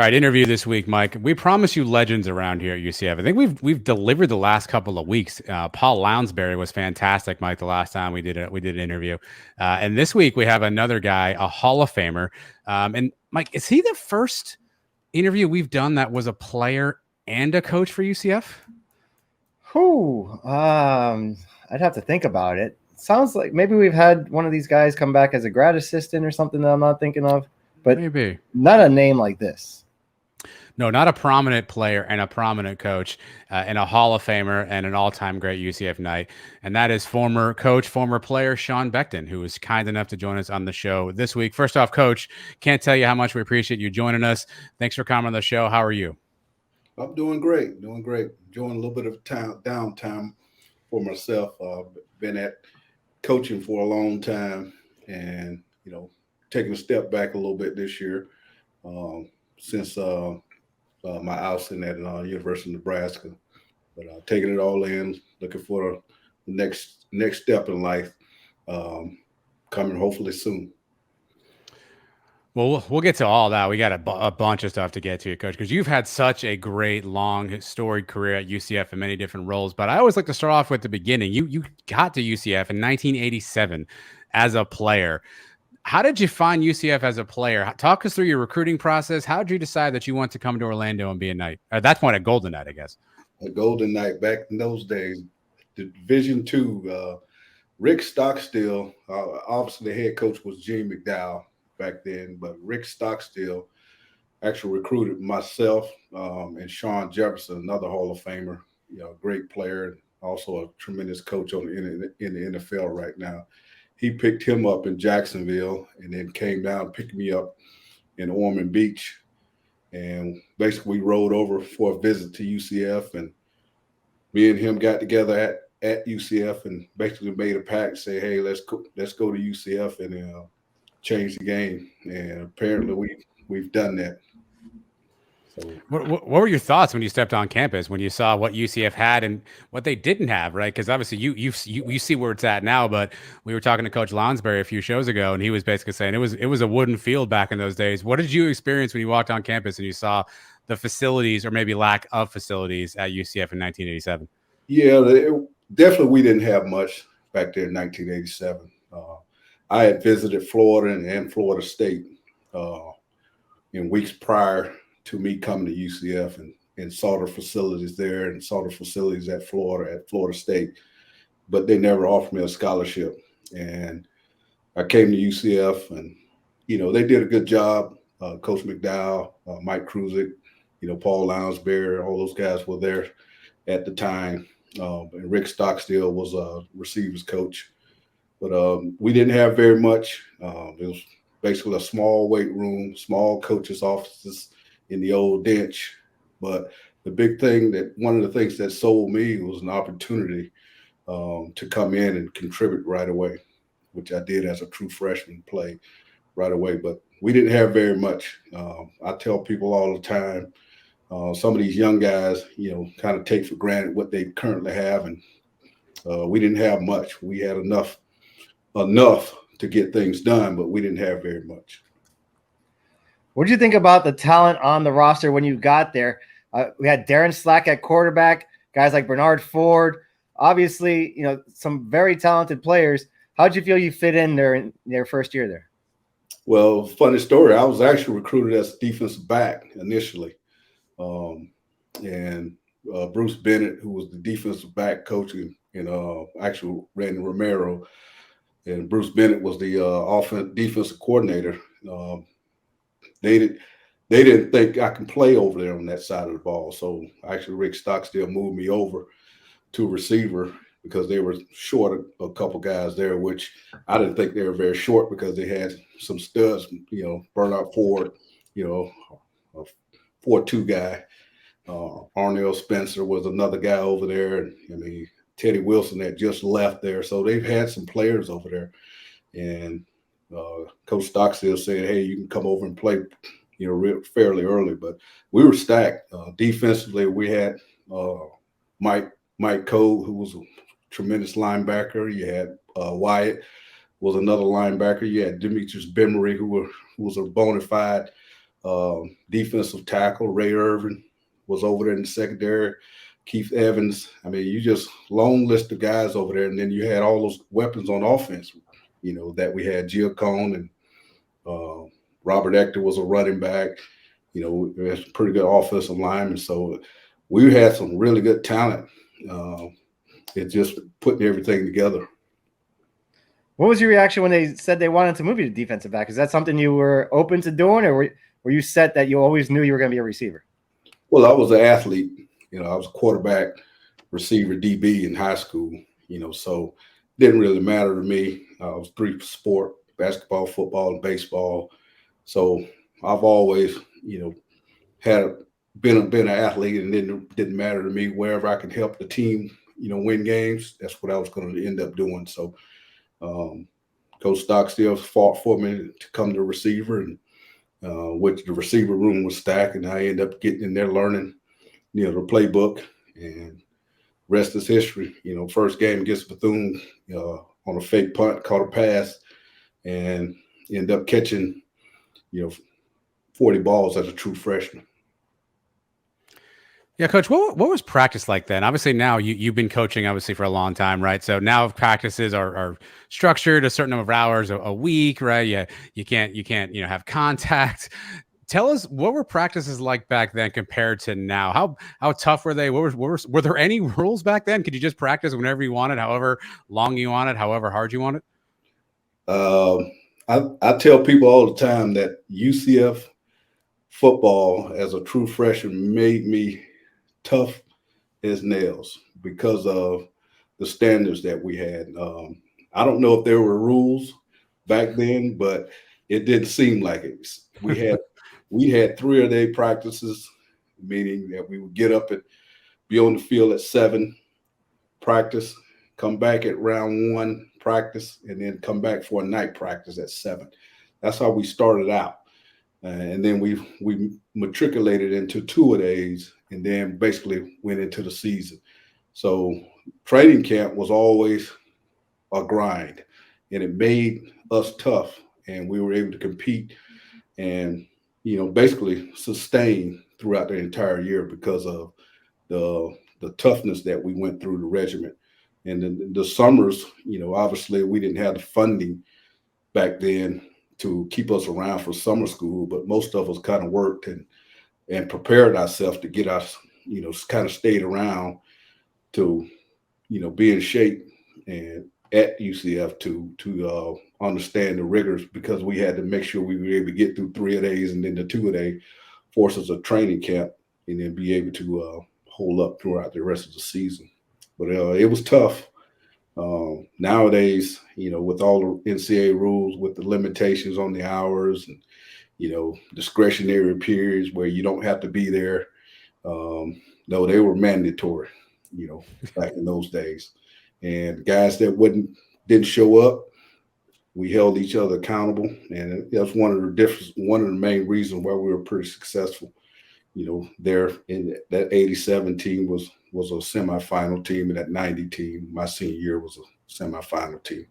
right, interview this week, Mike. We promise you legends around here at UCF. I think we've delivered the last couple of weeks. Paul Lounsbury was fantastic, Mike. The last time we did an interview, and this week we have another guy, a Hall of Famer. And Mike, is he the first interview we've done that was a player and a coach for UCF? I'd have to think about it. Sounds like maybe we've had one of these guys come back as a grad assistant or something that I'm not thinking of, but maybe not a name like this. No, not a prominent player and a prominent coach, and a Hall of Famer and an all-time great UCF Knight. And that is former coach, former player Sean Beckton, who was kind enough to join us on the show this week. First off, Coach, can't tell you how much we appreciate you joining us. Thanks for coming on the show. How are you? I'm doing great. Enjoying a little bit of downtime for myself. Been at coaching for a long time, and taking a step back a little bit this year since my ousting at University of Nebraska. But taking it all in, looking for the next step in life, coming hopefully soon. Well, we'll get to all that. We got a bunch of stuff to get to, Coach, because you've had such a great, long, storied career at UCF in many different roles. But I always like to start off with the beginning. You got to UCF in 1987 as a player. How did you find UCF as a player? Talk us through your recruiting process. How did you decide that you want to come to Orlando and be a Knight? At that point, a Golden Knight, I guess. A Golden Knight back in those days, the Division II. Rick Stockstill, obviously the head coach was Gene McDowell back then, but Rick Stockstill actually recruited myself and Sean Jefferson, another Hall of Famer, great player, and also a tremendous coach in the NFL right now. He picked him up in Jacksonville and then came down, picked me up in Ormond Beach, and basically we rode over for a visit to UCF, and me and him got together at UCF and basically made a pact, say, hey, let's go to UCF and change the game. And apparently we've done that. So, what were your thoughts when you stepped on campus, when you saw what UCF had and what they didn't have, right? Because obviously you see where it's at now, but we were talking to Coach Lounsbury a few shows ago, and he was basically saying it was a wooden field back in those days. What did you experience when you walked on campus and you saw the facilities, or maybe lack of facilities, at UCF in 1987? Yeah, definitely we didn't have much back there in 1987. I had visited Florida and Florida State in weeks prior to me coming to UCF, and saw the facilities there and saw the facilities at Florida State, but they never offered me a scholarship. And I came to UCF, and they did a good job. Coach McDowell, Mike Kruczek, Paul Lounsbury, all those guys were there at the time. And Rick Stockstill was a receivers coach. But we didn't have very much. It was basically a small weight room, small coaches' offices in the old Dench. But the big thing, one of the things that sold me was an opportunity to come in and contribute right away, which I did as a true freshman, play right away. But we didn't have very much. I tell people all the time, some of these young guys, kind of take for granted what they currently have. And we didn't have much. We had enough to get things done, but we didn't have very much. What did you think about the talent on the roster when you got there? We had Darren Slack at quarterback, guys like Bernard Ford, obviously, some very talented players. How did you feel you fit in there in their first year there? Well, funny story. I was actually recruited as a defensive back initially. And Bruce Bennett, who was the defensive back coach, and actually Randy Romero, and Bruce Bennett was the defensive coordinator. They didn't think I could play over there on that side of the ball. So actually Rick Stockstill moved me over to receiver because they were short a couple guys there, which I didn't think they were very short because they had some studs, Bernard Ford, a 4-2 guy. Arnell Spencer was another guy over there. And Teddy Wilson had just left there. So they've had some players over there. And Coach Stockstill said, hey, you can come over and play, fairly early. But we were stacked. Defensively, we had Mike Cole, who was a tremendous linebacker. You had Wyatt was another linebacker. You had Demetrius Bemery, who was a bona fide defensive tackle. Ray Irvin was over there in the secondary. Keith Evans. I mean, you just long list of guys over there. And then you had all those weapons on offense, that we had. Giacone and Robert Ector was a running back. We had some pretty good offensive linemen. So we had some really good talent. It's just putting everything together. What was your reaction when they said they wanted to move you to defensive back? Is that something you were open to doing, or were you set that you always knew you were going to be a receiver? Well, I was an athlete. I was a quarterback, receiver, DB in high school, so it didn't really matter to me. I was three sport, basketball, football, and baseball. So I've always, been an athlete, and it didn't matter to me wherever I could help the team, win games. That's what I was going to end up doing. So Coach Stockstill fought for me to come to receiver, and which the receiver room was stacked, and I ended up getting in there learning, the playbook, and rest is history. First game against Bethune on a fake punt, caught a pass, and ended up catching, 40 balls as a true freshman. Yeah, Coach, what was practice like then? Obviously now you've been coaching obviously for a long time, right? So now practices are structured a certain number of hours a week, right? Yeah, you can't have contact. Tell us, what were practices like back then compared to now? How tough were they? Were there any rules back then? Could you just practice whenever you wanted, however long you wanted, however hard you wanted? I tell people all the time that UCF football as a true freshman made me tough as nails because of the standards that we had. I don't know if there were rules back then, but it didn't seem like it. We had 3-a-day practices, meaning that we would get up and be on the field at 7, practice, come back at round 1, practice, and then come back for a night practice at 7. That's how we started out. And then we matriculated into 2-a-days, and then basically went into the season. So training camp was always a grind, and it made us tough, and we were able to compete and basically sustain throughout the entire year because of the toughness that we went through the regiment. And the summers, obviously we didn't have the funding back then to keep us around for summer school, but most of us kind of worked and prepared ourselves to get us, kind of stayed around to, be in shape and at UCF to understand the rigors, because we had to make sure we were able to get through 3-a-days and then the 2-a-day forces of training camp, and then be able to hold up throughout the rest of the season. But it was tough. Nowadays, with all the NCAA rules, with the limitations on the hours and, discretionary periods where you don't have to be there. No, they were mandatory, back in those days. And guys that didn't show up, we held each other accountable. And that's one of the main reasons why we were pretty successful. There in that 87 team was a semifinal team, and that 90 team, my senior year, was a semifinal team.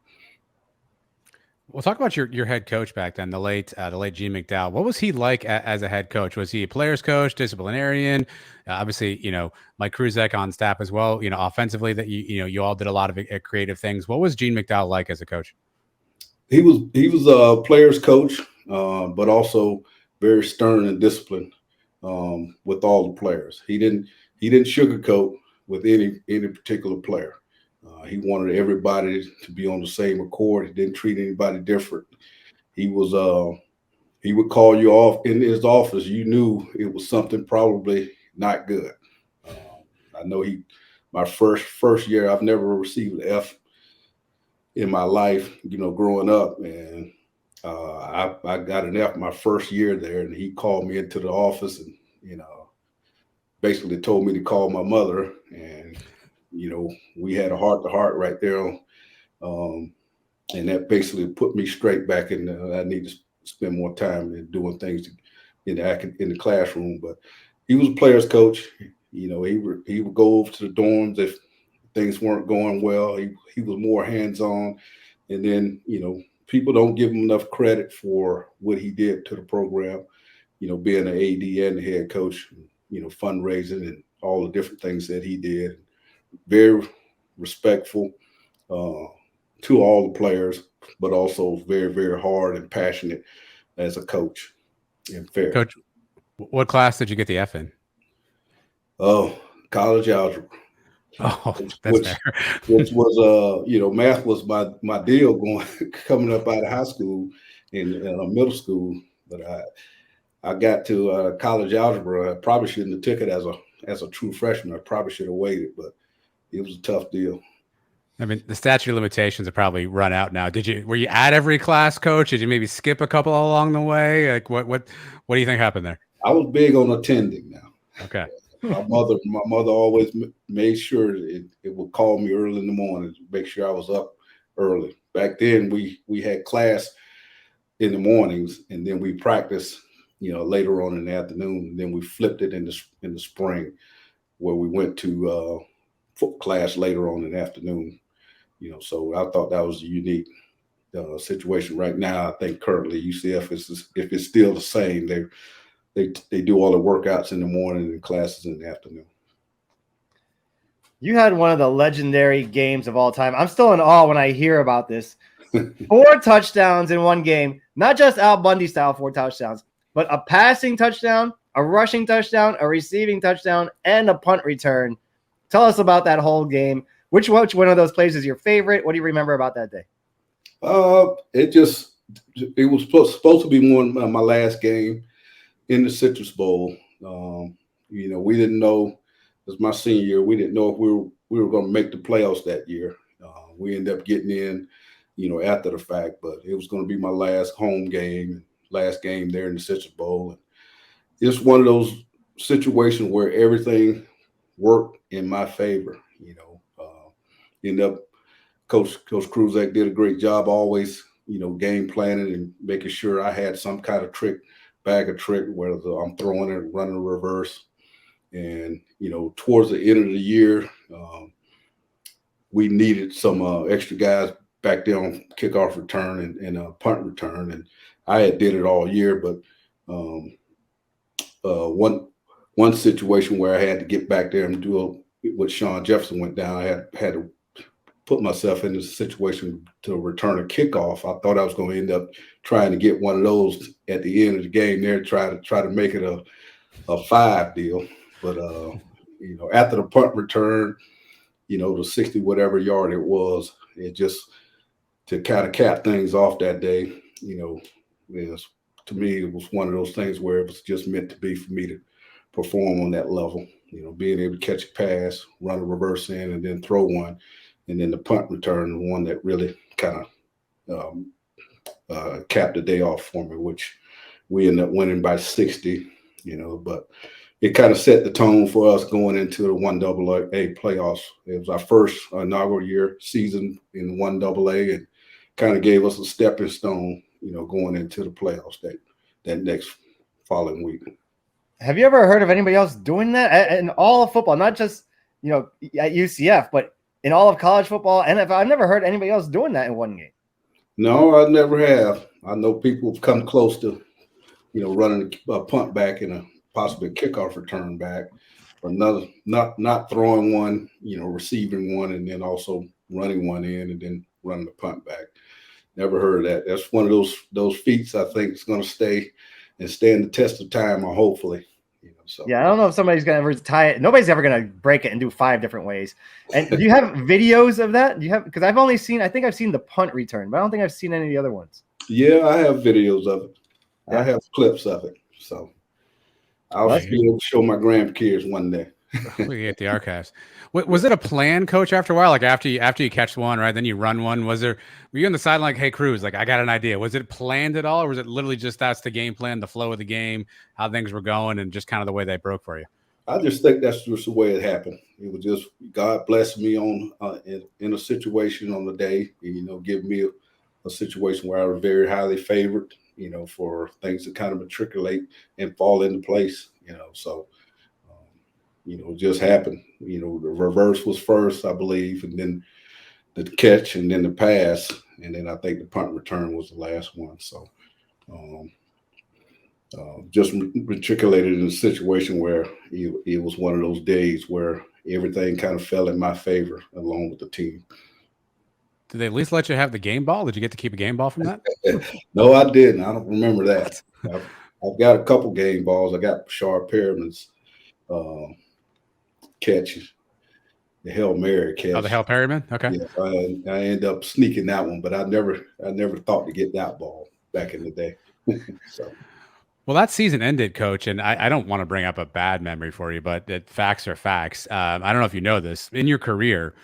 Well, talk about your head coach back then, the late Gene McDowell. What was he like as a head coach? Was he a player's coach, disciplinarian? Obviously, Mike Kruczek on staff as well. Offensively, that you all did a lot of creative things. What was Gene McDowell like as a coach? He was a player's coach, but also very stern and disciplined with all the players. He didn't sugarcoat with any particular player. He wanted everybody to be on the same accord. He didn't treat anybody different. He would call you off in his office. You knew it was something probably not good. I know my first year, I've never received an F in my life, growing up. And I got an F my first year there, and he called me into the office and, basically told me to call my mother. And, we had a heart-to-heart right there. And that basically put me straight back in. I need to spend more time in doing things in the classroom. But he was a player's coach. He would go over to the dorms if things weren't going well. He was more hands-on. And then, people don't give him enough credit for what he did to the program. being an AD and the head coach, fundraising and all the different things that he did. Very respectful to all the players, but also very, very hard and passionate as a coach and fair. Coach, what class did you get the F in? Oh, college algebra. Oh, that's fair. Which was math was my deal coming up out of high school and middle school, but I got to college algebra. I probably shouldn't have took it as a true freshman. I probably should have waited, but it was a tough deal. I mean, the statute of limitations have probably run out now. Were you at every class, Coach? Did you maybe skip a couple along the way? Like what do you think happened there? I was big on attending now. Okay. My mother always made sure it would call me early in the morning to make sure I was up early. Back then we had class in the mornings and then we practiced, later on in the afternoon. And then we flipped it in the spring where we went to class later on in the afternoon. So I thought that was a unique situation. Right now, I think currently UCF if it's still the same, they do all the workouts in the morning and classes in the afternoon. You had one of the legendary games of all time. I'm still in awe when I hear about this. 4 touchdowns in one game, not just Al Bundy style 4 touchdowns, but a passing touchdown, a rushing touchdown, a receiving touchdown, and a punt return. Tell us about that whole game. Which one of those plays is your favorite? What do you remember about that day? It was supposed to be one of my last game in the Citrus Bowl. We didn't know, it was my senior year, we didn't know if we were going to make the playoffs that year. We ended up getting in, after the fact, but it was going to be my last home game, last game there in the Citrus Bowl. And it's one of those situations where everything worked in my favor. Ended up, Coach Kruczek did a great job always, game planning and making sure I had some kind of bag of trick, whether I'm throwing it, running a reverse. And, towards the end of the year, we needed some extra guys back there on kickoff return and punt return. And I did it all year, but one situation where I had to get back there and do what Sean Jefferson went down, I had to put myself in this situation to return a kickoff. I thought I was going to end up trying to get one of those at the end of the game there, try to make it a 5 deal. But after the punt return, the 60 whatever yard it was, it just to kind of cap things off that day, to me it was one of those things where it was just meant to be for me to perform on that level. Being able to catch a pass, run a reverse in, and then throw one. And then the punt return, the one that really kind of capped the day off for me, which we ended up winning by 60, but it kind of set the tone for us going into the 1AA playoffs. It was our first inaugural season in 1AA and kind of gave us a stepping stone, going into the playoffs that next following week. Have you ever heard of anybody else doing that in all of football? Not just, at UCF, but in all of college football, NFL. I've never heard anybody else doing that in one game. No, I never have. I know people have come close to, running a punt back and possibly a kickoff return back, or not throwing one, receiving one, and then also running one in and then running the punt back. Never heard of that. That's one of those feats I think is going to stand the test of time, or hopefully. So yeah, I don't know if somebody's gonna ever tie it. Nobody's ever gonna break it and do 5 different ways. And do you have videos of that? Do you have? Because I think I've seen the punt return, but I don't think I've seen any of the other ones. Yeah, I have videos of it. Yeah. I have clips of it. So I'll be able to show my grandkids one day. We get the archives. Was it a plan, Coach? After a while, like after you catch one, right? Then you run one. Were you on the sideline like, "Hey, Cruz, like I got an idea"? Was it planned at all, or was it literally just that's the game plan, the flow of the game, how things were going, and just kind of the way they broke for you? I just think that's just the way it happened. It was just God blessed me on in a situation on the day, and, give me a situation where I was very highly favored, for things to kind of matriculate and fall into place, So. It just happened. The reverse was first, I believe, and then the catch, and then the pass, and then I think the punt return was the last one. So just matriculated in a situation where it was one of those days where everything kind of fell in my favor along with the team. Did they at least let you have the game ball? Did you get to keep a game ball from that? No, I didn't. I don't remember that. I've got a couple game balls. I got Bashard Perriman's catch, the Hail Mary catch. Oh, the Hail Perryman? Okay. Yeah, I ended up sneaking that one, but I never thought to get that ball back in the day. So. Well, that season ended, Coach, and I don't want to bring up a bad memory for you, but facts are facts. I don't know if you know this. In your career,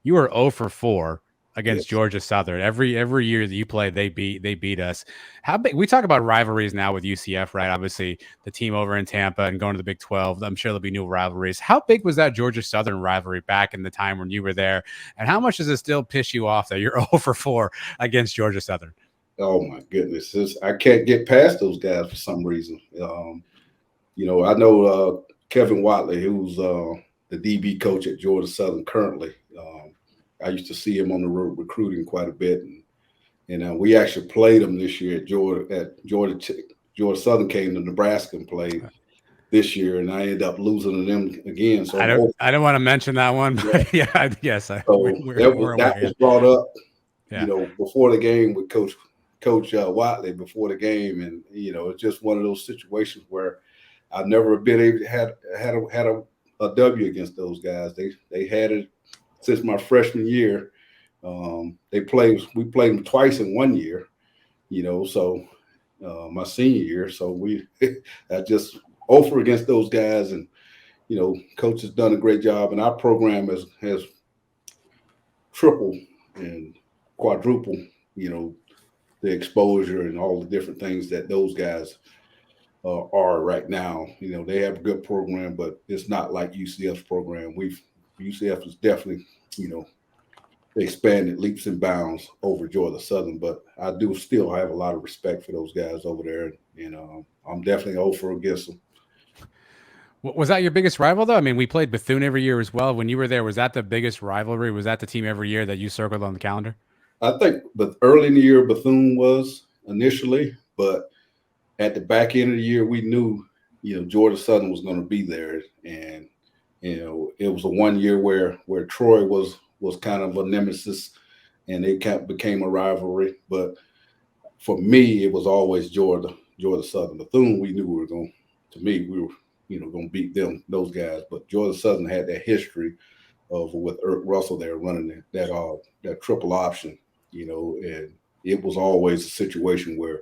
you were 0 for 4 against Georgia Southern. Every year that you played, they beat us. How big? We talk about rivalries now with UCF, right? Obviously, the team over in Tampa and going to the Big 12. I'm sure there'll be new rivalries. How big was that Georgia Southern rivalry back in the time when you were there? And how much does it still piss you off that you're 0 for 4 against Georgia Southern? Oh my goodness! I can't get past those guys for some reason. I know Kevin Watley, who's the DB coach at Georgia Southern currently. I used to see him on the road recruiting quite a bit, and we actually played him this year at Georgia. Georgia Southern came to Nebraska and played this year, and I ended up losing to them again. So I don't want to mention that one, but yes. That was brought up, before the game with Coach Watley before the game, and it's just one of those situations where I've never been able to had a W against those guys. They had it since my freshman year. We played them twice in 1 year, so my senior year. So I just offer against those guys, and Coach has done a great job, and our program has tripled and quadrupled, the exposure and all the different things that those guys are right now. They have a good program, but it's not like UCF's program. UCF is definitely, expanded leaps and bounds over Georgia Southern, but I do still have a lot of respect for those guys over there, and I'm definitely over against them. Was that your biggest rival, though? I mean, we played Bethune every year as well. When you were there, was that the biggest rivalry? Was that the team every year that you circled on the calendar? I think, but early in the year, Bethune was initially, but at the back end of the year, we knew, Georgia Southern was going to be there, and it was a 1 year where Troy was kind of a nemesis, and they became a rivalry. But for me, it was always Georgia Southern. Bethune, we knew we were going to beat them, those guys. But Georgia Southern had that history of with Eric Russell there running that triple option. And it was always a situation where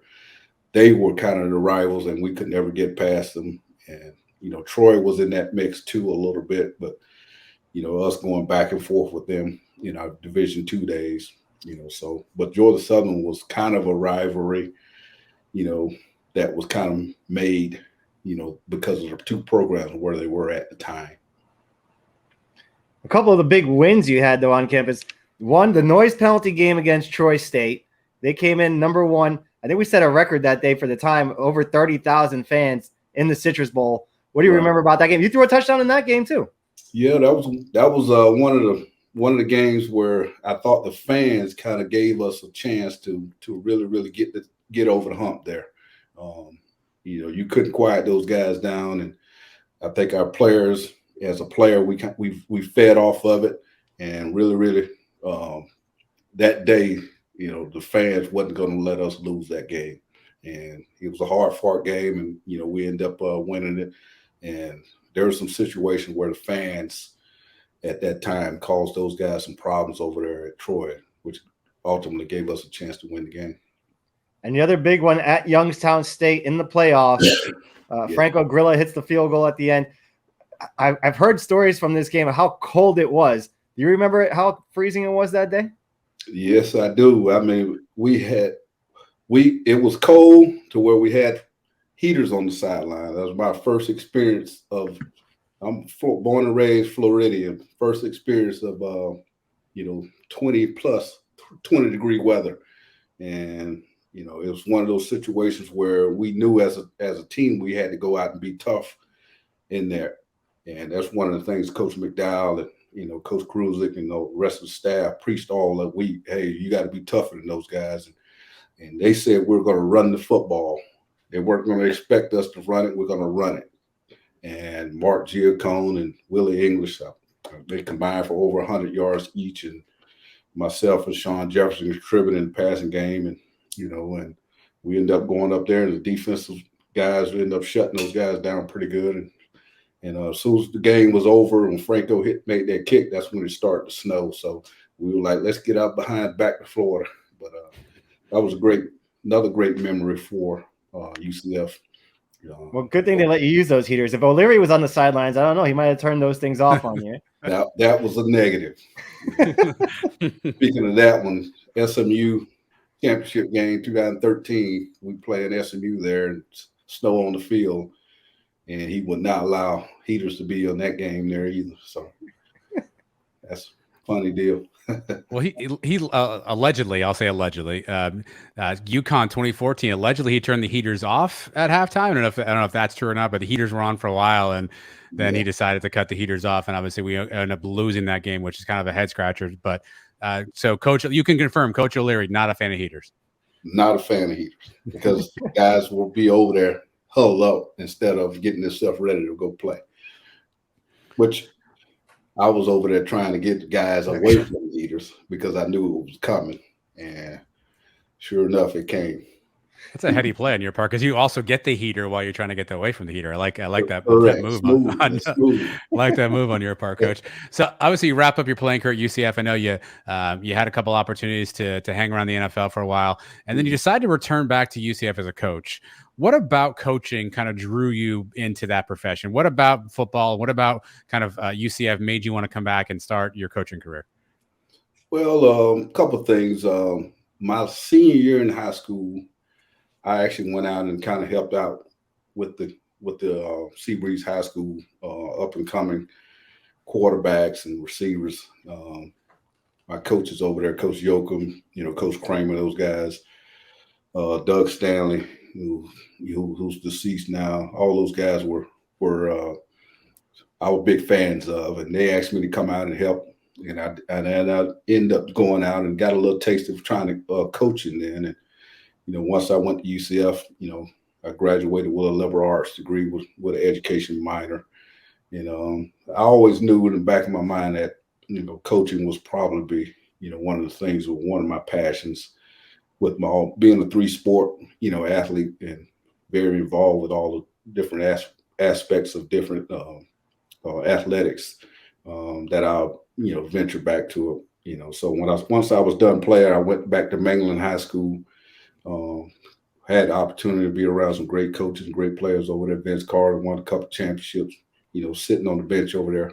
they were kind of the rivals and we could never get past them. And, Troy was in that mix too a little bit, but, us going back and forth with them in our Division II days, but Georgia Southern was kind of a rivalry, that was kind of made, because of the two programs where they were at the time. A couple of the big wins you had, though, on campus. One, the noise penalty game against Troy State. They came in number 1. I think we set a record that day for the time, over 30,000 fans in the Citrus Bowl. What do you remember about that game? You threw a touchdown in that game too. Yeah, that was one of the games where I thought the fans kind of gave us a chance to really, really get over the hump there. You couldn't quiet those guys down, and I think our players, as a player, we fed off of it, and really, really. That day, the fans wasn't going to let us lose that game, and it was a hard-fought game, and we ended up winning it. And there were some situations where the fans at that time caused those guys some problems over there at Troy, which ultimately gave us a chance to win the game. And the other big one at Youngstown State in the playoffs, Franco Grilla hits the field goal at the end. I've heard stories from this game of how cold it was. Do you remember how freezing it was that day? Yes, I do. I mean, it was cold to where we had heaters on the sideline. That was my first experience I'm born and raised Floridian, first experience of, 20 degree weather. And, it was one of those situations where we knew as a team, we had to go out and be tough in there. And that's one of the things Coach McDowell and, Coach Kruczek and the rest of the staff preached all that week. Hey, you got to be tougher than those guys. And they said we're going to run the football They weren't going to expect us to run it. We're going to run it. And Mark Giacone and Willie English, they combined for over 100 yards each. And myself and Sean Jefferson contributed in the passing game. And, and we ended up going up there, and the defensive guys ended up shutting those guys down pretty good. And as soon as the game was over and Franco made that kick, that's when it started to snow. So we were like, let's get out behind back to Florida. But that was another great memory for UCF. Well, good thing they let you use those heaters. If O'Leary was on the sidelines, I don't know, he might have turned those things off on you. That was a negative. Speaking of that one, SMU championship game 2013, we played SMU there and snow on the field, and he would not allow heaters to be on that game there either. So that's a funny deal. Well, he allegedly, I'll say allegedly, UConn 2014, allegedly he turned the heaters off at halftime. I don't know if that's true or not, but the heaters were on for a while, and then he decided to cut the heaters off, and obviously we ended up losing that game, which is kind of a head scratcher. But so, Coach, you can confirm, Coach O'Leary, not a fan of heaters. Not a fan of heaters, because guys will be over there huddled up instead of getting themselves ready to go play, which I was over there trying to get the guys away from the heaters because I knew it was coming, and sure enough, it came. That's a heady play on your part, because you also get the heater while you're trying to get away from the heater. I like that move. I like that move on your part, Coach. So obviously you wrap up your playing career at UCF. I know you had a couple opportunities to hang around the NFL for a while, and then you decided to return back to UCF as a coach. What about coaching kind of drew you into that profession? What about football? What about kind of UCF made you want to come back and start your coaching career? Well, a couple of things. My senior year in high school, I actually went out and kind of helped out with the Seabreeze High School up and coming quarterbacks and receivers. My coaches over there, Coach Yoakum, Coach Kramer, those guys, Doug Stanley, who's deceased now. All those guys were I was big fans of, and they asked me to come out and help. And I ended up going out and got a little taste of trying to coaching then. And once I went to UCF, I graduated with a liberal arts degree with an education minor. I always knew in the back of my mind that, coaching was probably, one of the things, one of my passions, with my being a three-sport, athlete, and very involved with all the different aspects of different athletics that I'll, venture back to it. So once I was done playing, I went back to Mainland High School. Had the opportunity to be around some great coaches and great players over there. Vince Carter won a couple championships, sitting on the bench over there,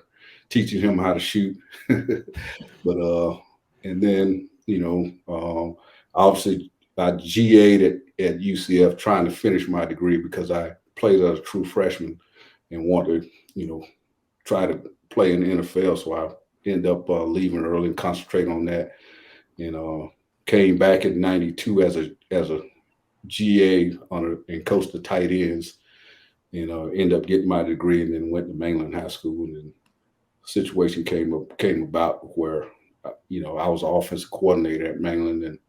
teaching him how to shoot. But and then, obviously I GA'd at UCF trying to finish my degree because I played as a true freshman and wanted to, try to play in the NFL. So I ended up leaving early and concentrating on that. Came back in '92 as a GA and coached the tight ends, ended up getting my degree, and then went to Mainland High School. And then the situation came about where, I was an offensive coordinator at Mainland, and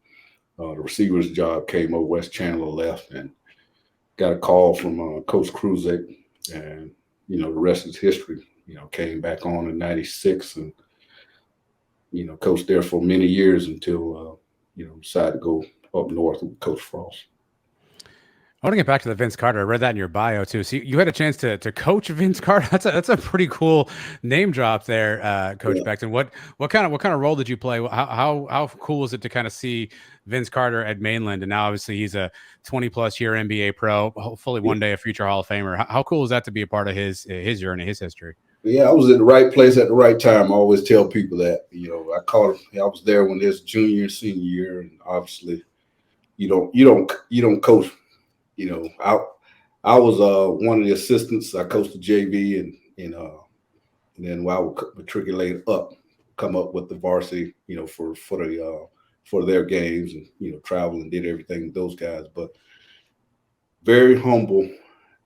the receiver's job came over. Wes Chandler left, and got a call from Coach Kruczek, and the rest is history. Came back on in '96 and coached there for many years until decided to go up north with Coach Frost. I want to get back to the Vince Carter. I read that in your bio too. So you had a chance to coach Vince Carter. That's a pretty cool name drop there, Coach Beckton. What kind of role did you play? How cool was it to kind of see Vince Carter at Mainland, and now obviously he's a 20+ year NBA pro, hopefully one day a future Hall of Famer. How cool is that to be a part of his journey, his history? Yeah, I was in the right place at the right time. I always tell people that. I was there when his junior and senior year, and obviously, you don't coach. I was one of the assistants. I coached the JV, and then while I would matriculate up, come up with the varsity, for their games, and travel and did everything with those guys. But very humble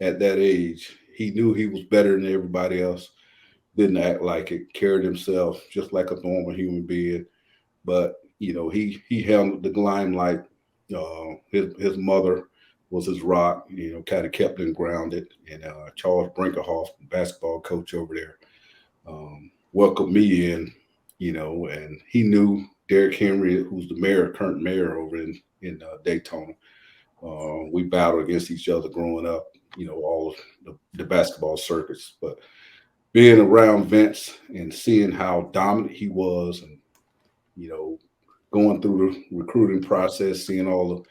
at that age. He knew he was better than everybody else. Didn't act like it. Carried himself just like a normal human being. But he handled the limelight. His mother was his rock, kind of kept him grounded. And Charles Brinkerhoff, basketball coach over there, welcomed me in, and he knew Derrick Henry, who's the current mayor over in Daytona. We battled against each other growing up, all of the basketball circuits. But being around Vince and seeing how dominant he was and, going through the recruiting process, seeing all the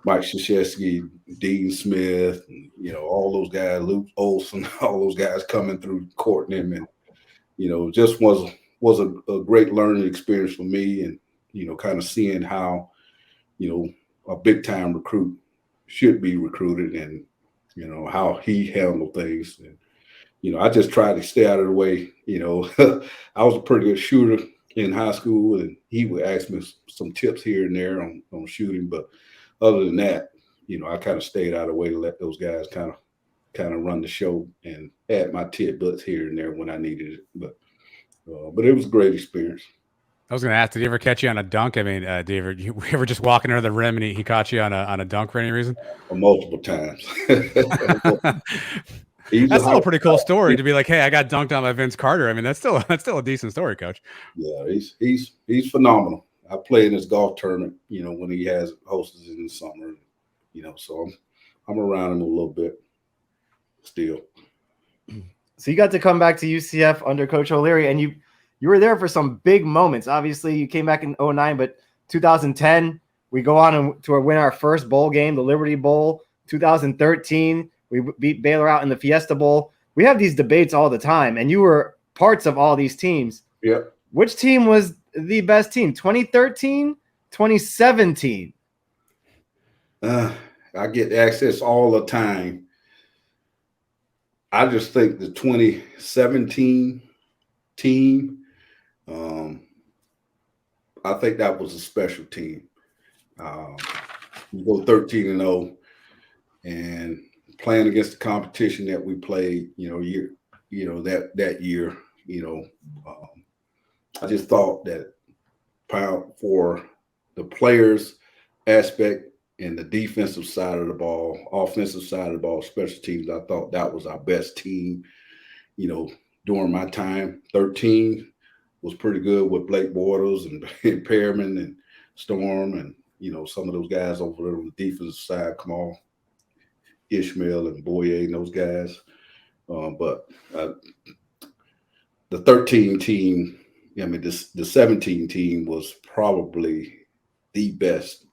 Mike Krzyzewski, Dean Smith, and, all those guys, Luke Olson, all those guys coming through courting him, and just was a great learning experience for me, and kind of seeing how a big time recruit should be recruited, and how he handled things, and I just tried to stay out of the way. I was a pretty good shooter in high school, and he would ask me some tips here and there on shooting, but other than that, I kind of stayed out of the way to let those guys kind of run the show and add my tidbits here and there when I needed it. But it was a great experience. I was going to ask, did he ever catch you on a dunk? I mean, David, you ever just walking under the rim and he caught you on a dunk for any reason? Multiple times. That's still a pretty cool story to be like, hey, I got dunked on by Vince Carter. I mean, that's still a decent story, Coach. Yeah, he's phenomenal. I play in his golf tournament, when he has hosted in the summer, so I'm around him a little bit still. So you got to come back to UCF under Coach O'Leary, and you were there for some big moments. Obviously, you came back in 2009, but 2010, we go on to win our first bowl game, the Liberty Bowl. 2013, we beat Baylor out in the Fiesta Bowl. We have these debates all the time, and you were parts of all these teams. Yep. Which team was the best team, 2013, 2017? I get access all the time. I just think the 2017 team, I think that was a special team. We go 13-0, and playing against the competition that we played, that year, I just thought that for the players aspect and the defensive side of the ball, offensive side of the ball, special teams, I thought that was our best team, during my time. 13 was pretty good with Blake Bortles and Perriman and Storm and, some of those guys over there on the defensive side, Kamal Ishmael and Boye and those guys. But the 13 team, the 17 team was probably the best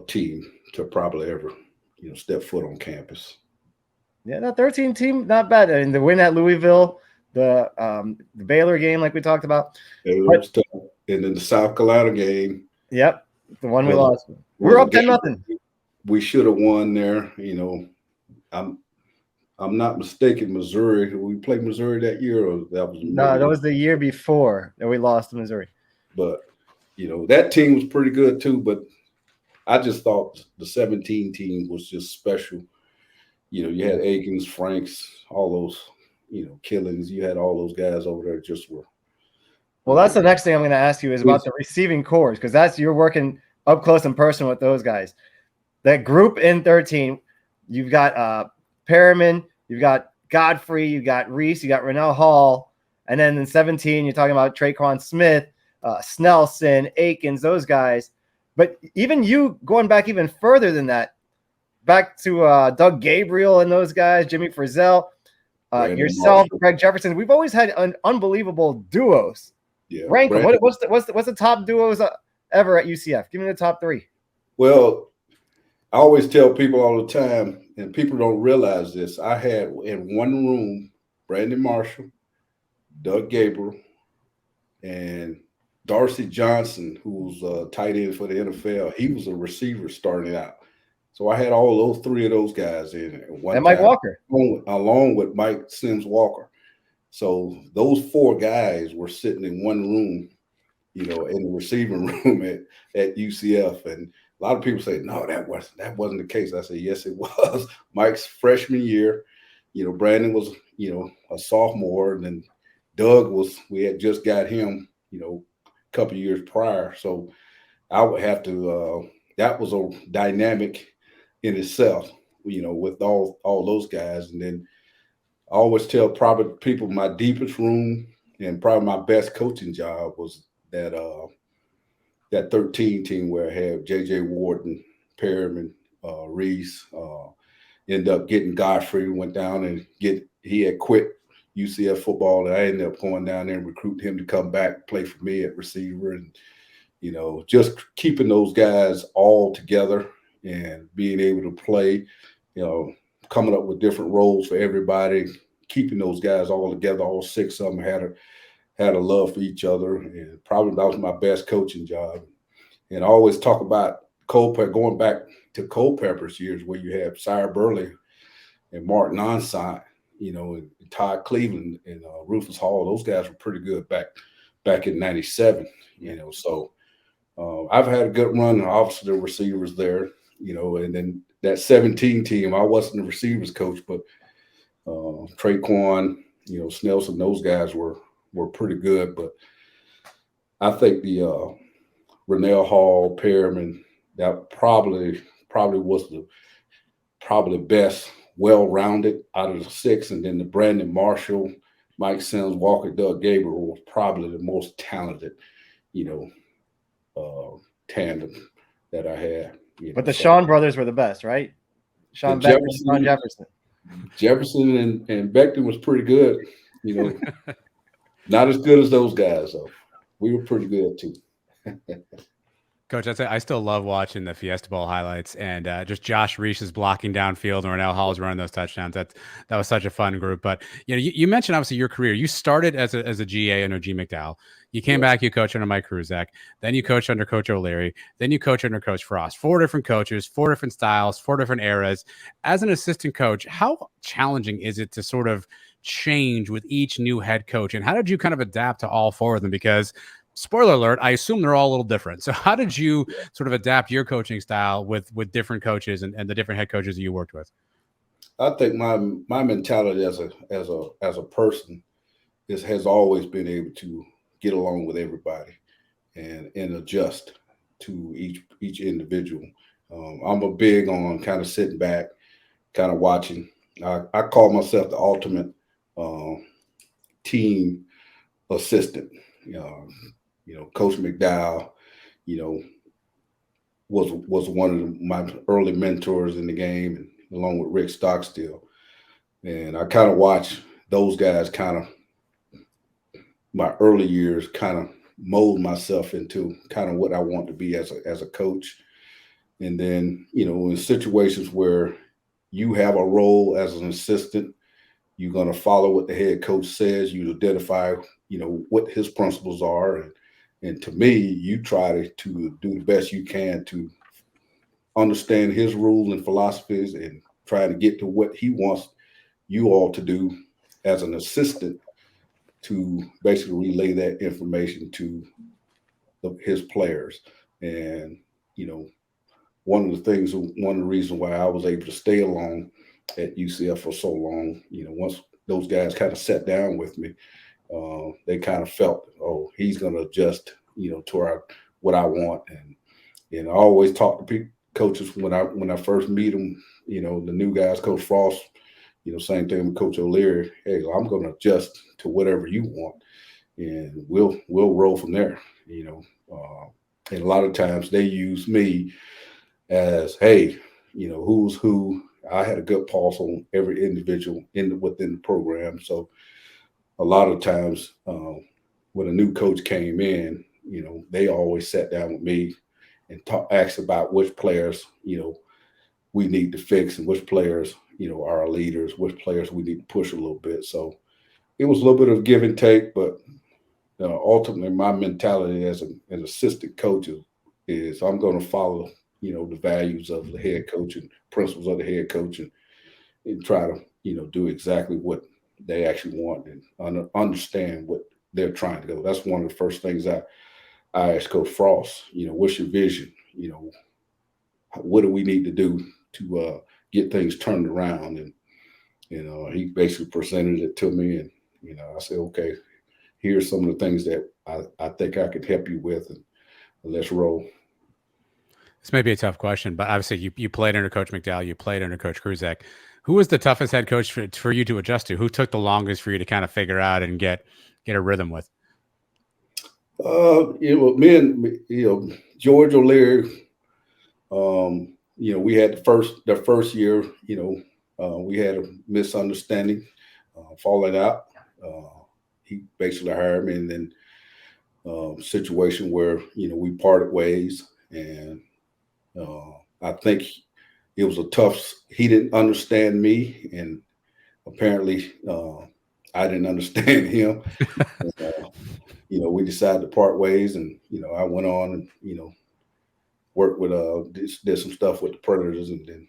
team to probably ever, step foot on campus. Yeah, that 13 team, not bad. I mean, the win at Louisville, the Baylor game, like we talked about. And then the South Carolina game. Yep, the one we lost. We were up 10-0. We should have won there. I'm not mistaken. Missouri. We played Missouri that year, or that was that was the year before that we lost to Missouri. But that team was pretty good too. But I just thought the 17 team was just special. You had Akins, Franks, all those, Killings. You had all those guys over there just were. Well, that's the next thing I'm going to ask you is about the receiving corps, because you're working up close and personal with those guys. That group in 13, you've got Perriman, you've got Godfrey, you've got Reese, you got Rennell Hall, and then in 17, you're talking about Traquan Smith, Snelson, Akins, those guys. But even you going back even further than that, back to Doug Gabriel and those guys, Jimmy Frizzell, yourself, Greg Jefferson. We've always had unbelievable duos. Yeah. Rank them. What's the top duos ever at UCF? Give me the top three. Well, I always tell people all the time, and people don't realize this. I had in one room Brandon Marshall, Doug Gabriel, and Darcy Johnson, who's a tight end for the NFL. He was a receiver starting out. So I had all those three of those guys in at one time. And Mike Walker. Along with Mike Sims Walker. So those four guys were sitting in one room, in the receiving room at UCF. And a lot of people say, no, that wasn't the case. I said, yes, it was. Mike's freshman year, Brandon was, a sophomore, and then Doug we had just got him, a couple of years prior. So I would have to, that was a dynamic in itself, with all those guys. And then I always tell probably people my deepest room and probably my best coaching job was that 13 team where I had J.J. Warden, Perriman, Reese, ended up getting Godfrey, went down and he had quit UCF football, and I ended up going down there and recruiting him to come back, play for me at receiver. And, just keeping those guys all together and being able to play, coming up with different roles for everybody, keeping those guys all together, all six of them had a love for each other. And probably that was my best coaching job. And I always talk about going back to Culpepper's years where you have Sire Burley and Martin Onside, and Todd Cleveland and Rufus Hall. Those guys were pretty good back in 97, So I've had a good run, obviously the receivers there, and then that 17 team, I wasn't the receivers coach, but Traquan, Snelson, those guys were pretty good. But I think the Rennell Hall, Perriman, that probably was the best, well-rounded out of the six. And then the Brandon Marshall, Mike Sims, Walker, Doug Gabriel was probably the most talented, tandem that I had. But the Sean brothers were the best, right? Sean Beckton and Sean Jefferson. Jefferson and Beckton was pretty good, not as good as those guys, though. We were pretty good too. Coach, I still love watching the Fiesta Bowl highlights and just Josh Reese's blocking downfield and Rennell Hall's running those touchdowns. That was such a fun group. But you mentioned obviously your career. You started as a GA under G. McDowell. You came back, you coached under Mike Kruczek. Then you coached under Coach O'Leary. Then you coached under Coach Frost. 4 different coaches, 4 different styles, 4 different eras. As an assistant coach, how challenging is it to sort of change with each new head coach? And how did you kind of adapt to all 4 of them? Because spoiler alert, I assume they're all a little different. So how did you sort of adapt your coaching style with different coaches and the different head coaches that you worked with? I think my mentality as a person has always been able to get along with everybody and adjust to each individual. I'm a big on kind of sitting back, kind of watching. I call myself the ultimate team assistant. Coach McDowell, was one of my early mentors in the game, and along with Rick Stockstill. And I kind of watched those guys my early years kind of mold myself into kind of what I want to be as a coach. And then, in situations where you have a role as an assistant, you're going to follow what the head coach says. You identify, what his principles are. And to me, you try to do the best you can to understand his rules and philosophies and try to get to what he wants you all to do as an assistant to basically relay that information to his players. And, one of the reasons why I was able to stay along at UCF for so long, once those guys kind of sat down with me, they kind of felt, oh, he's going to adjust, to what I want. And I always talk to coaches when I first meet them, the new guys, Coach Frost, same thing with Coach O'Leary. Hey, I'm going to adjust to whatever you want, and we'll roll from there. And a lot of times they use me as, hey, who's who. I had a good pulse on every individual within the program. So a lot of times when a new coach came in, they always sat down with me and asked about which players, we need to fix and which players, are our leaders, which players we need to push a little bit. So it was a little bit of give and take, but ultimately my mentality as an assistant coach is I'm going to follow, the values of the head coach and principles of the head coach and try to, do exactly what they actually want and understand what they're trying to go. That's one of the first things I asked Coach Frost, what's your vision? What do we need to do to get things turned around? And, he basically presented it to me, and, I said, okay, here's some of the things that I think I could help you with, and let's roll. This may be a tough question, but obviously you played under Coach McDowell, you played under Coach Kruczek. Who was the toughest head coach for you to adjust to? Who took the longest for you to kind of figure out and get a rhythm with? Me and George O'Leary. We had the first year. We had a misunderstanding, falling out. He basically hired me, and then situation where we parted ways, and I think it was a tough. He didn't understand me, and apparently I didn't understand him. And, we decided to part ways, and I went on and worked with did some stuff with the Predators, and then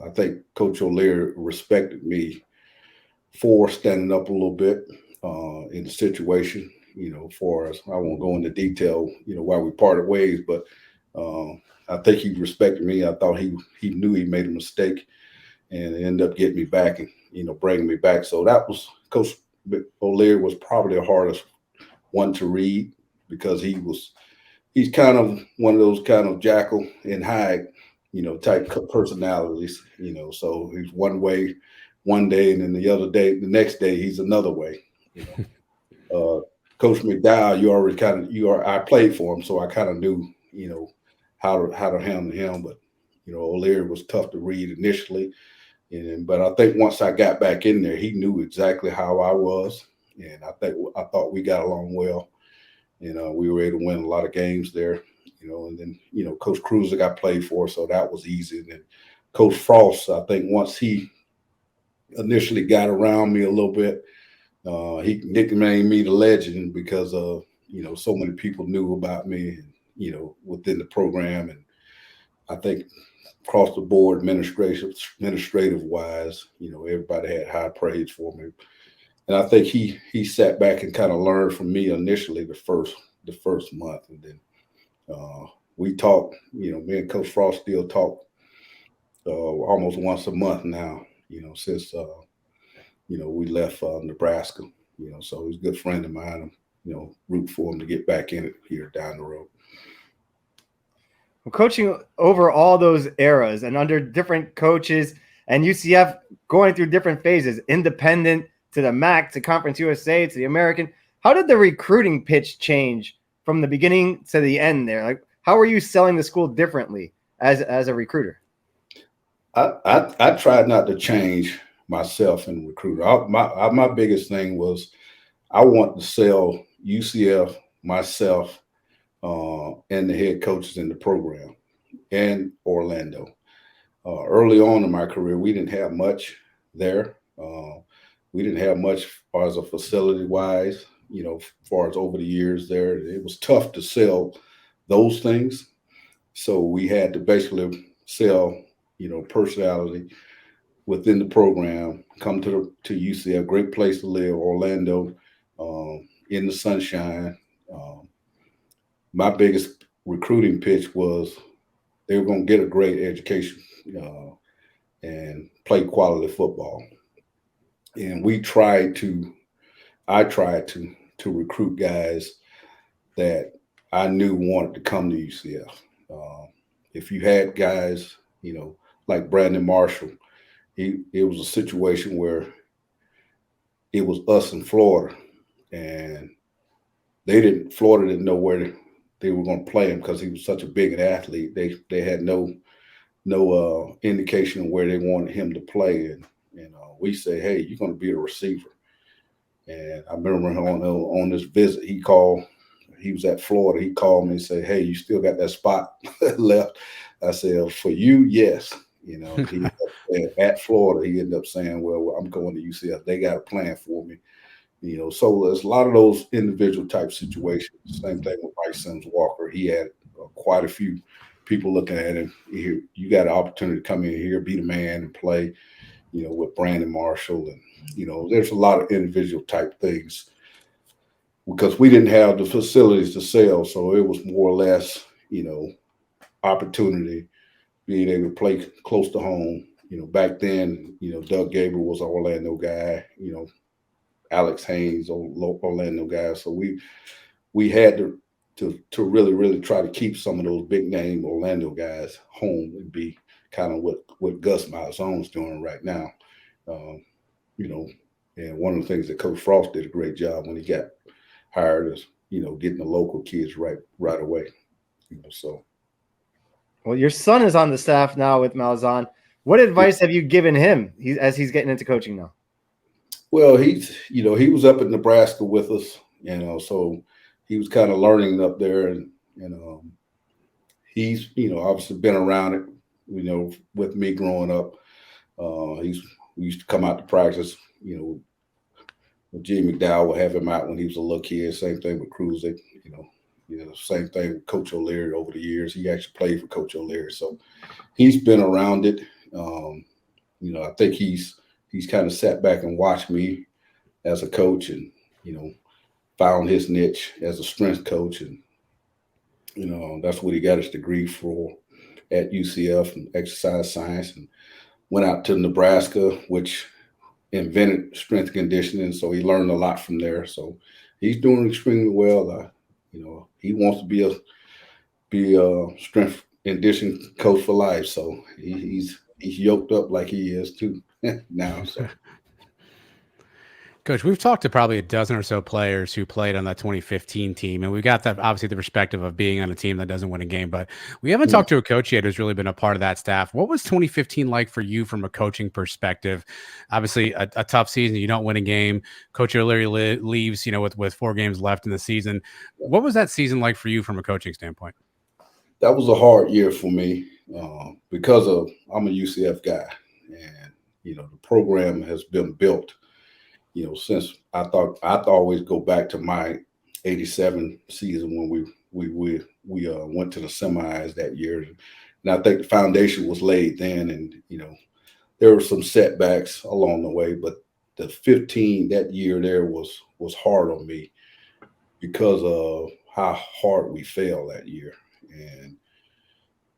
I think Coach O'Leary respected me for standing up a little bit in the situation. For us, I won't go into detail, why we parted ways, but I think he respected me. I thought he knew he made a mistake, and it ended up getting me back and bringing me back. So that was Coach O'Leary was probably the hardest one to read, because he's kind of one of those kind of Jekyll and Hyde, type personalities. So he's one way one day, and then the next day he's another way. Coach McDowell, I played for him, so I kind of knew, how to handle him. But O'Leary was tough to read initially, but I think once I got back in there, he knew exactly how I was, and I thought we got along well, and we were able to win a lot of games there. And then Coach Kruczek I played for, so that was easy. And then Coach Frost, I think once he initially got around me a little bit, he nicknamed me the legend, because so many people knew about me, within the program, and I think across the board, administrative wise, everybody had high praise for me. And I think he sat back and kind of learned from me initially the first month, and then we talked. Me and Coach Frost still talk almost once a month now. Since we left Nebraska. So he's a good friend of mine. Root for him to get back in it here down the road. Well, coaching over all those eras and under different coaches, and UCF going through different phases, independent to the MAC to Conference USA to the American. How did the recruiting pitch change from the beginning to the end there? Like, how are you selling the school differently as a recruiter? I tried not to change myself in recruiter. My biggest thing was I want to sell UCF, myself, and the head coaches in the program, and Orlando. Early on in my career, we didn't have much there. We didn't have much as a facility-wise, as far as over the years there. It was tough to sell those things. So we had to basically sell, personality within the program, come to UCF, great place to live, Orlando, in the sunshine. My biggest recruiting pitch was they were going to get a great education and play quality football. And I tried to recruit guys that I knew wanted to come to UCF. If you had guys, like Brandon Marshall, it was a situation where it was us in Florida, and Florida didn't know where they were going to play him because he was such a big athlete. They had no indication of where they wanted him to play, and we say, hey, you're going to be a receiver. And I remember on this visit, he was at Florida. He called me and said, hey, you still got that spot left? I said, for you, yes. At Florida, he ended up saying, well, I'm going to UCF. They got a plan for me. So there's a lot of those individual type situations. Same thing with Bryce Sims Walker. He had quite a few people looking at him. You got an opportunity to come in here, be the man, and play, with Brandon Marshall. And, there's a lot of individual type things because we didn't have the facilities to sell. So it was more or less, opportunity, being able to play close to home. Back then, Doug Gabriel was an Orlando guy, Alex Haynes, Orlando guy. So we had to to really try to keep some of those big name Orlando guys home and be kind of what Gus Malzahn's doing right now. You know, and one of the things that Coach Frost did a great job when he got hired is, you know, getting the local kids right away. You know, so. Well, your son is on the staff now with Malzahn. What advice have you given him as he's getting into coaching now? Well, he was up in Nebraska with us, you know, so he was kind of learning up there, and he's, you know, obviously been around it, you know, with me growing up. We used to come out to practice, you know, Jimmy McDowell would have him out when he was a little kid. Same thing with Kruczek, you know, same thing with Coach O'Leary over the years. He actually played for Coach O'Leary, so he's been around it. You know, I think he's kind of sat back and watched me as a coach, and, you know, found his niche as a strength coach, and, you know, that's what he got his degree for at UCF in exercise science, and went out to Nebraska, which invented strength conditioning. So he learned a lot from there. So he's doing extremely well. You know, he wants to be a strength and conditioning coach for life. So he's yoked up like he is too now. So. Coach, we've talked to probably a dozen or so players who played on that 2015 team, and we've got that, obviously, the perspective of being on a team that doesn't win a game, but we haven't talked to a coach yet who's really been a part of that staff. What was 2015 like for you from a coaching perspective? Obviously, a tough season. You don't win a game. Coach O'Leary leaves, you know, with 4 games left in the season. What was that season like for you from a coaching standpoint? That was a hard year for me because I'm a UCF guy, and, you know, the program has been built, you know, since I'd always go back to my '87 season when we went to the semis that year, and I think the foundation was laid then. And, you know, there were some setbacks along the way, but the 15 that year there was hard on me because of how hard we fell that year, and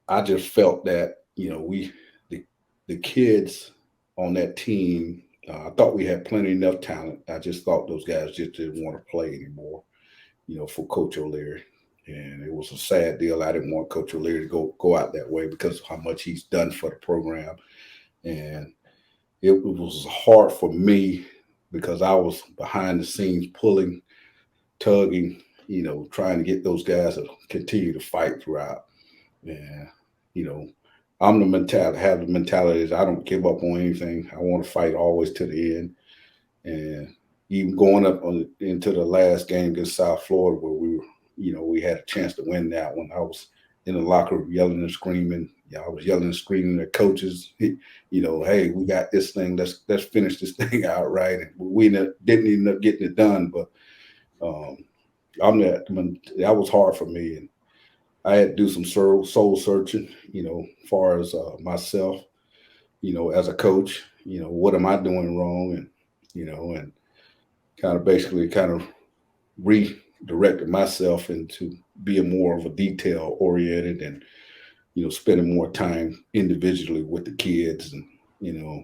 I just felt that, you know, the kids on that team. I thought we had plenty enough talent. I just thought those guys just didn't want to play anymore, you know, for Coach O'Leary. And it was a sad deal. I didn't want Coach O'Leary to go out that way because of how much he's done for the program. And it was hard for me because I was behind the scenes pulling, tugging, you know, trying to get those guys to continue to fight throughout. And, you know, have the mentality is I don't give up on anything. I want to fight always to the end. And even going up into the last game against South Florida, where we had a chance to win that one, I was in the locker room yelling and screaming. Yeah, I was yelling and screaming at coaches, you know, hey, we got this thing. Let's finish this thing out right. And we didn't end up getting it done, but that was hard for me. And I had to do some soul searching, you know, as far as myself, you know, as a coach, you know, what am I doing wrong? And, you know, and kind of redirected myself into being more of a detail oriented and, you know, spending more time individually with the kids. And, you know,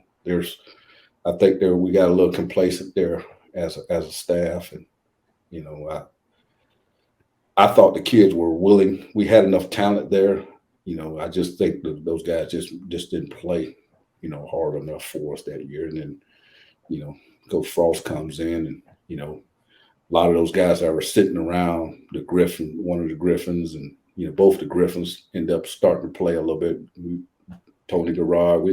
I think we got a little complacent there as a staff. And, you know, I thought the kids were willing. We had enough talent there. You know, I just think those guys just didn't play, you know, hard enough for us that year. And then, you know, Coach Frost comes in, and, you know, a lot of those guys that were sitting around one of the Griffins, and, you know, both the Griffins end up starting to play a little bit. Tony Garrard,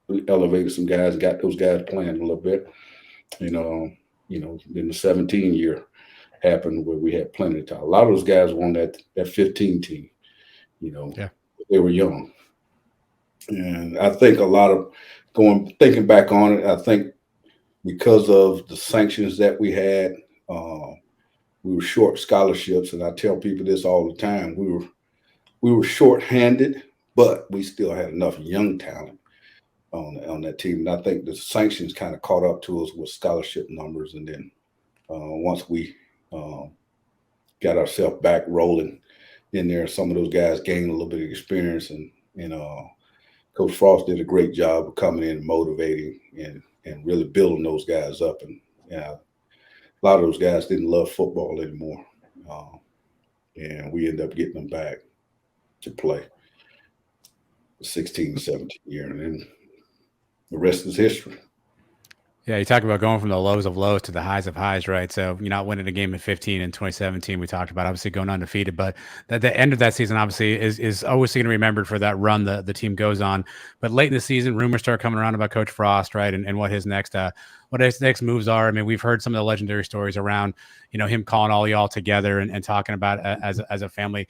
we elevated some guys, got those guys playing a little bit. You know, then the 17 year happened where we had plenty of time. A lot of those guys were on that 15 team, you know, They were young. And I think a lot of thinking back on it, I think because of the sanctions that we had, we were short scholarships. And I tell people this all the time. We were short-handed, but we still had enough young talent on that team. And I think the sanctions kind of caught up to us with scholarship numbers. And then once we got ourselves back rolling in there, some of those guys gained a little bit of experience, and Coach Frost did a great job of coming in and motivating and really building those guys up. And a lot of those guys didn't love football anymore. and we ended up getting them back to play 16, 17 year, and then the rest is history. Yeah, you talk about going from the lows of lows to the highs of highs, right? So you're not winning a game in 15 in 2017. We talked about obviously going undefeated, but the end of that season obviously is always going to be remembered for that run the team goes on. But late in the season, rumors start coming around about Coach Frost, right? And what his next moves are. I mean, we've heard some of the legendary stories around, him calling all y'all together and talking about as a family.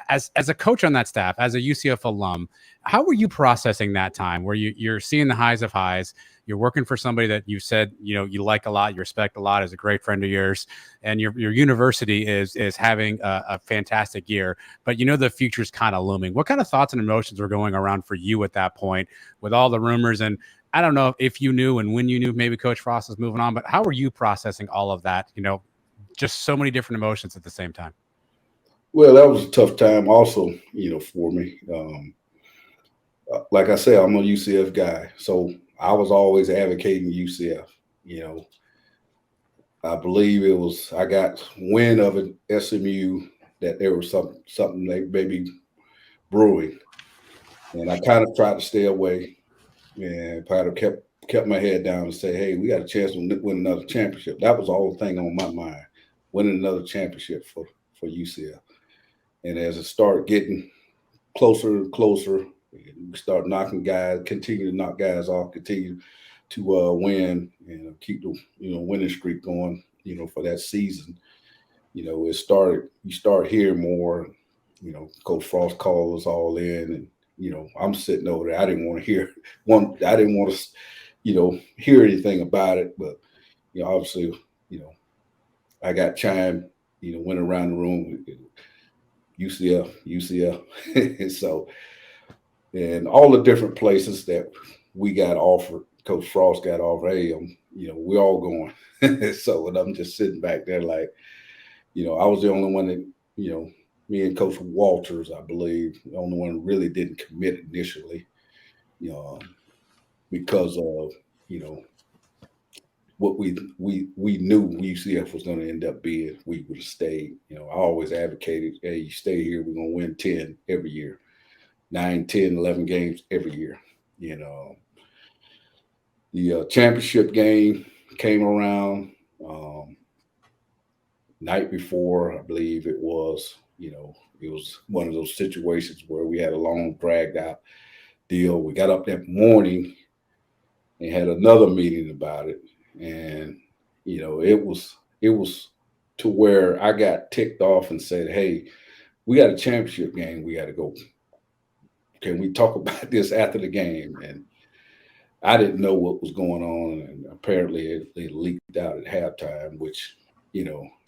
As a coach on that staff, as a UCF alum, how were you processing that time where you're seeing the highs of highs? You're working for somebody that you said, you like a lot, you respect a lot, is a great friend of yours, and your university is having a fantastic year, but the future's kind of looming. What kind of thoughts and emotions were going around for you at that point with all the rumors? And I don't know if you knew and when you knew maybe Coach Frost was moving on, but how were you processing all of that? Just so many different emotions at the same time. Well, that was a tough time also, for me. Like I said, I'm a UCF guy, so I was always advocating UCF. I believe I got wind of it, SMU, that there was something they maybe brewing, and I kind of tried to stay away, and kind of kept my head down and say, hey, we got a chance to win another championship. That was the whole thing on my mind, winning another championship for UCF. And as it started getting closer and closer, we start continue to knock guys off, continue to win and keep the winning streak going, for that season. You start hearing more, Coach Frost called us all in, and I'm sitting over there. I didn't want to hear anything about it, but obviously, I got chimed, went around the room, UCF. So, and all the different places that we got offered, Coach Frost got offered, hey, we all going. So, and I'm just sitting back there like, I was the only one that, me and Coach Walters, I believe, the only one who really didn't commit initially, because of, what we knew UCF was going to end up being. We would have stayed. I always advocated, hey, you stay here, we're going to win 10 every year, 9, 10, 11 games every year. The championship game came around night before, I believe it was. It was one of those situations where we had a long, dragged out deal. We got up that morning and had another meeting about it. And, it was to where I got ticked off and said, hey, we got a championship game. We got to go. Can we talk about this after the game? And I didn't know what was going on. And apparently it leaked out at halftime, which,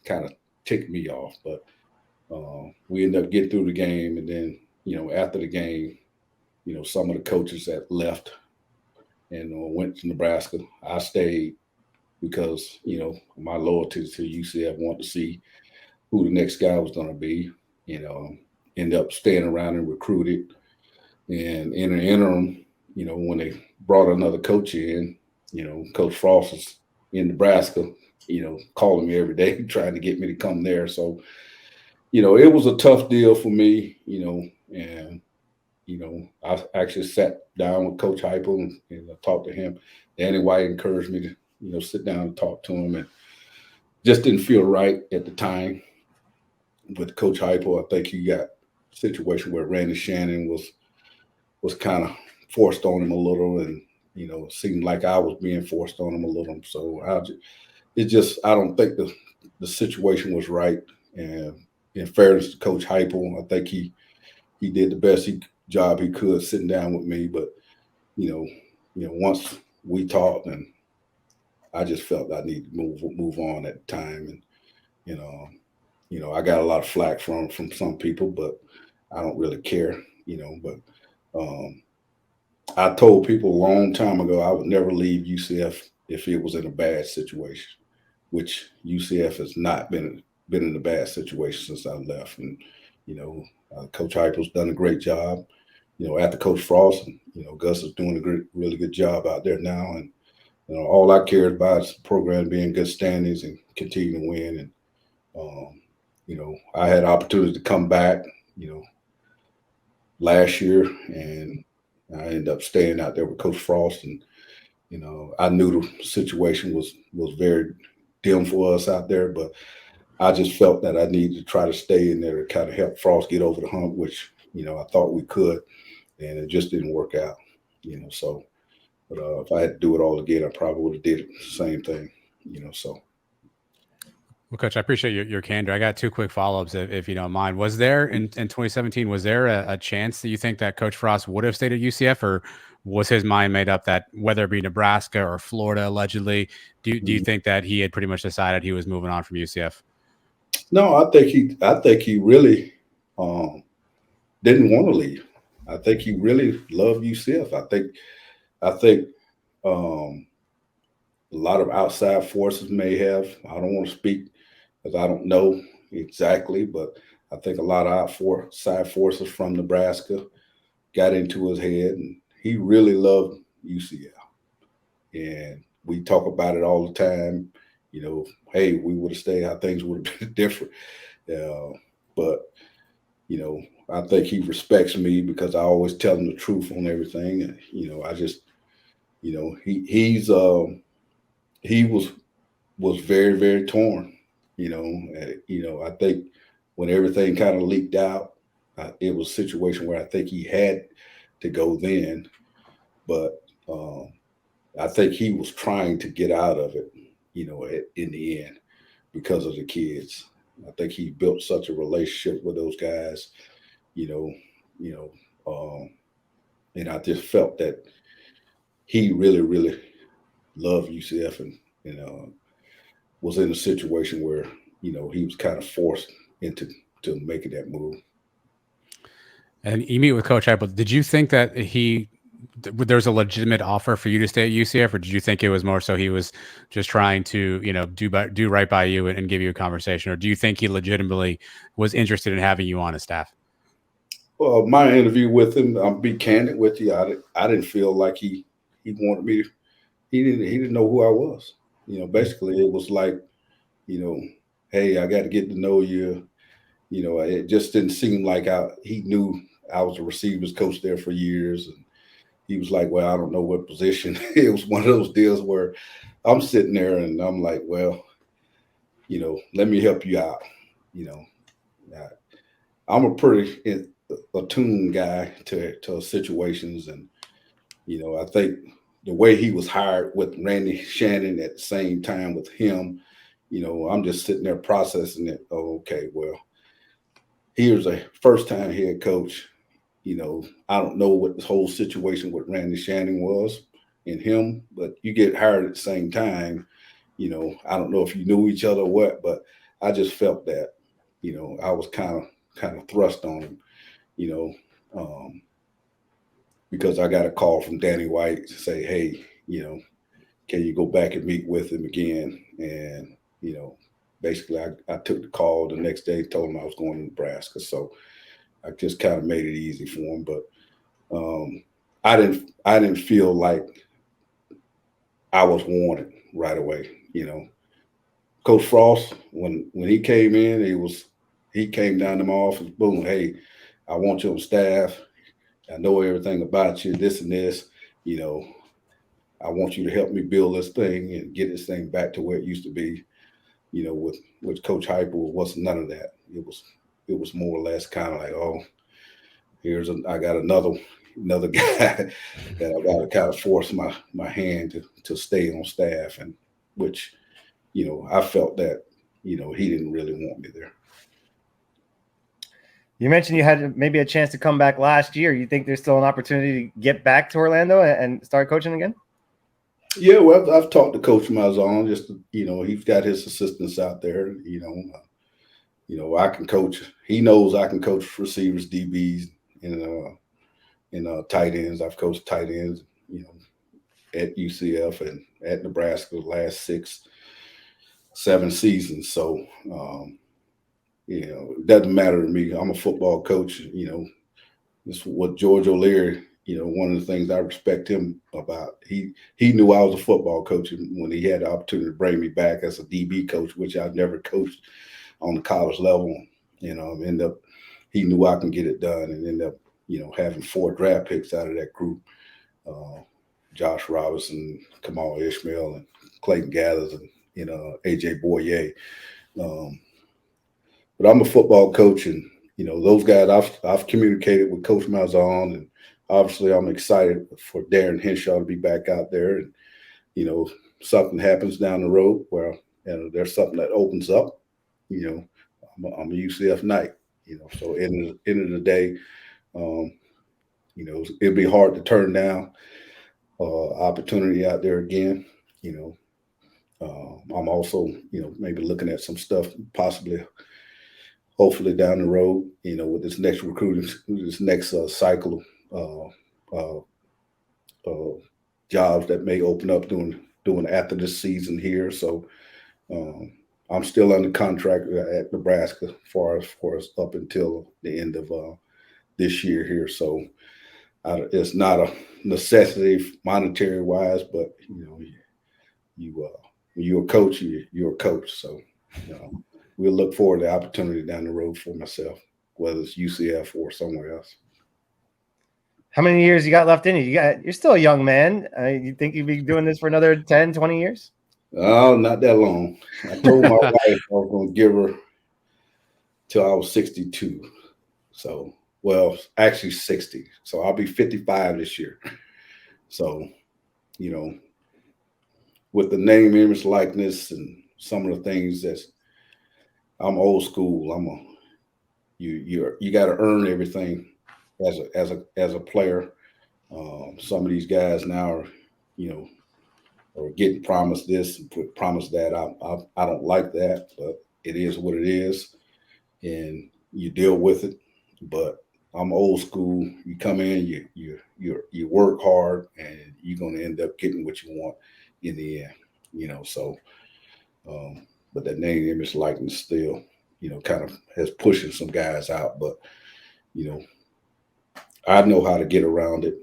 kind of ticked me off. But we ended up getting through the game. And then, after the game, some of the coaches that left and went to Nebraska, I stayed because, my loyalty to UCF, wanted to see who the next guy was going to be, end up staying around and recruited. And in the interim, when they brought another coach in, Coach Frost is in Nebraska, calling me every day, trying to get me to come there. So, it was a tough deal for me, and, I actually sat down with Coach Heupel and I talked to him. Danny White encouraged me to, sit down and talk to him, and just didn't feel right at the time with Coach Heupel. I think he got a situation where Randy Shannon was kind of forced on him a little, and it seemed like I was being forced on him a little. So I don't think the situation was right. And in fairness to Coach Heupel, I think he did the best job he could sitting down with me. But once we talked, and I just felt I needed to move on at the time. And I got a lot of flack from some people, but I don't really care. But I told people a long time ago I would never leave UCF if it was in a bad situation, which UCF has not been in a bad situation since I left. And Coach Heupel's done a great job. After Coach Frost, and Gus is doing a really good job out there now. And all I care about is the program being good standings and continue to win. And I had opportunity to come back, last year, and I ended up staying out there with Coach Frost. And, I knew the situation was very dim for us out there, but I just felt that I needed to try to stay in there to kind of help Frost get over the hump, which, I thought we could, and it just didn't work out, so, but if I had to do it all again, I probably would have did it the same thing, so. Well, Coach, I appreciate your candor. I got two quick follow-ups, if you don't mind. Was there in 2017, was there a chance that you think that Coach Frost would have stayed at UCF, or was his mind made up that whether it be Nebraska or Florida, allegedly, do you think that he had pretty much decided he was moving on from UCF? No, I think he really didn't want to leave. I think he really loved UCF. I think a lot of outside forces may have. I don't want to speak because I don't know exactly, but I think a lot of outside forces from Nebraska got into his head, and he really loved UCF. And we talk about it all the time. Hey, we would have stayed, how things would have been different. But I think he respects me because I always tell him the truth on everything. And I just, he was very, very torn. I think when everything kind of leaked out, it was a situation where I think he had to go then, but I think he was trying to get out of it, in the end, because of the kids. I think he built such a relationship with those guys, and I just felt that he really, really loved UCF and was in a situation where, he was kind of forced into making that move. And you meet with Coach Heupel. Did you think that there's a legitimate offer for you to stay at UCF, or did you think it was more so he was just trying to, do right by you and give you a conversation, or do you think he legitimately was interested in having you on his staff? Well, my interview with him, I'll be candid with you. I didn't feel like he wanted me. He didn't know who I was. Basically it was like, hey, I got to get to know you. It just didn't seem like he knew I was a receivers coach there for years. And he was like, well, I don't know what position. It was one of those deals where I'm sitting there and I'm like, well, let me help you out. I'm a pretty attuned guy to situations. And, I think the way he was hired with Randy Shannon at the same time with him, I'm just sitting there processing it. Oh, okay, well, here's a first-time head coach. I don't know what this whole situation with Randy Shannon was in him, but you get hired at the same time. I don't know if you knew each other or what, but I just felt that, I was kind of thrust on him, because I got a call from Danny White to say, hey, can you go back and meet with him again? And, basically I took the call the next day, told him I was going to Nebraska. So I just kind of made it easy for him. But I didn't feel like I was wanted right away. Coach Frost, when he came in, he came down to my office, boom, hey, I want you on staff. I know everything about you, this and this, I want you to help me build this thing and get this thing back to where it used to be. With Coach Heupel, it wasn't none of that. It was more or less kind of like, oh, I got another guy that I got to kind of force my hand to stay on staff, and which, I felt that, he didn't really want me there. You mentioned you had maybe a chance to come back last year. You think there's still an opportunity to get back to Orlando and start coaching again? Yeah, well, I've talked to Coach Malzahn. Just he's got his assistants out there. I can coach. He knows I can coach receivers, DBs, and tight ends. I've coached tight ends, at UCF and at Nebraska the last 6-7 seasons. So, it doesn't matter to me. I'm a football coach. This is what George O'Leary. One of the things I respect him about, he knew I was a football coach when he had the opportunity to bring me back as a DB coach, which I've never coached on the college level. He knew I can get it done, and ended up, having 4 draft picks out of that group. Josh Robinson, Kamal Ishmael, and Clayton Gathers, and AJ Boye. But I'm a football coach, and those guys I've communicated with Coach Malzahn, and obviously I'm excited for Darren Henshaw to be back out there, and something happens down the road where there's something that opens up. I'm a UCF Knight. So end of the day, it'd be hard to turn down opportunity out there again. I'm also, maybe looking at some stuff possibly, hopefully down the road, with this next recruiting, this next cycle jobs that may open up doing after this season here. So I'm still under contract at Nebraska for us up until the end of this year here. So it's not a necessity monetary wise, but you're a coach, you're a coach. So we'll look forward to the opportunity down the road for myself, whether it's UCF or somewhere else. How many years you got left in you? You're still a young man. You think you'd be doing this for another 10, 20 years? Oh, not that long. I told my wife I was going to give her till I was 62. So, well, actually 60. So I'll be 55 this year. So, with the name, image, likeness, and some of the things I'm old school. You got to earn everything as a player. Some of these guys now are getting promised this and promised that. I don't like that, but it is what it is, and you deal with it. But I'm old school. You come in, you work hard, and you're going to end up getting what you want in the end. So, but that name, image, likeness still, kind of has pushing some guys out. But, I know how to get around it.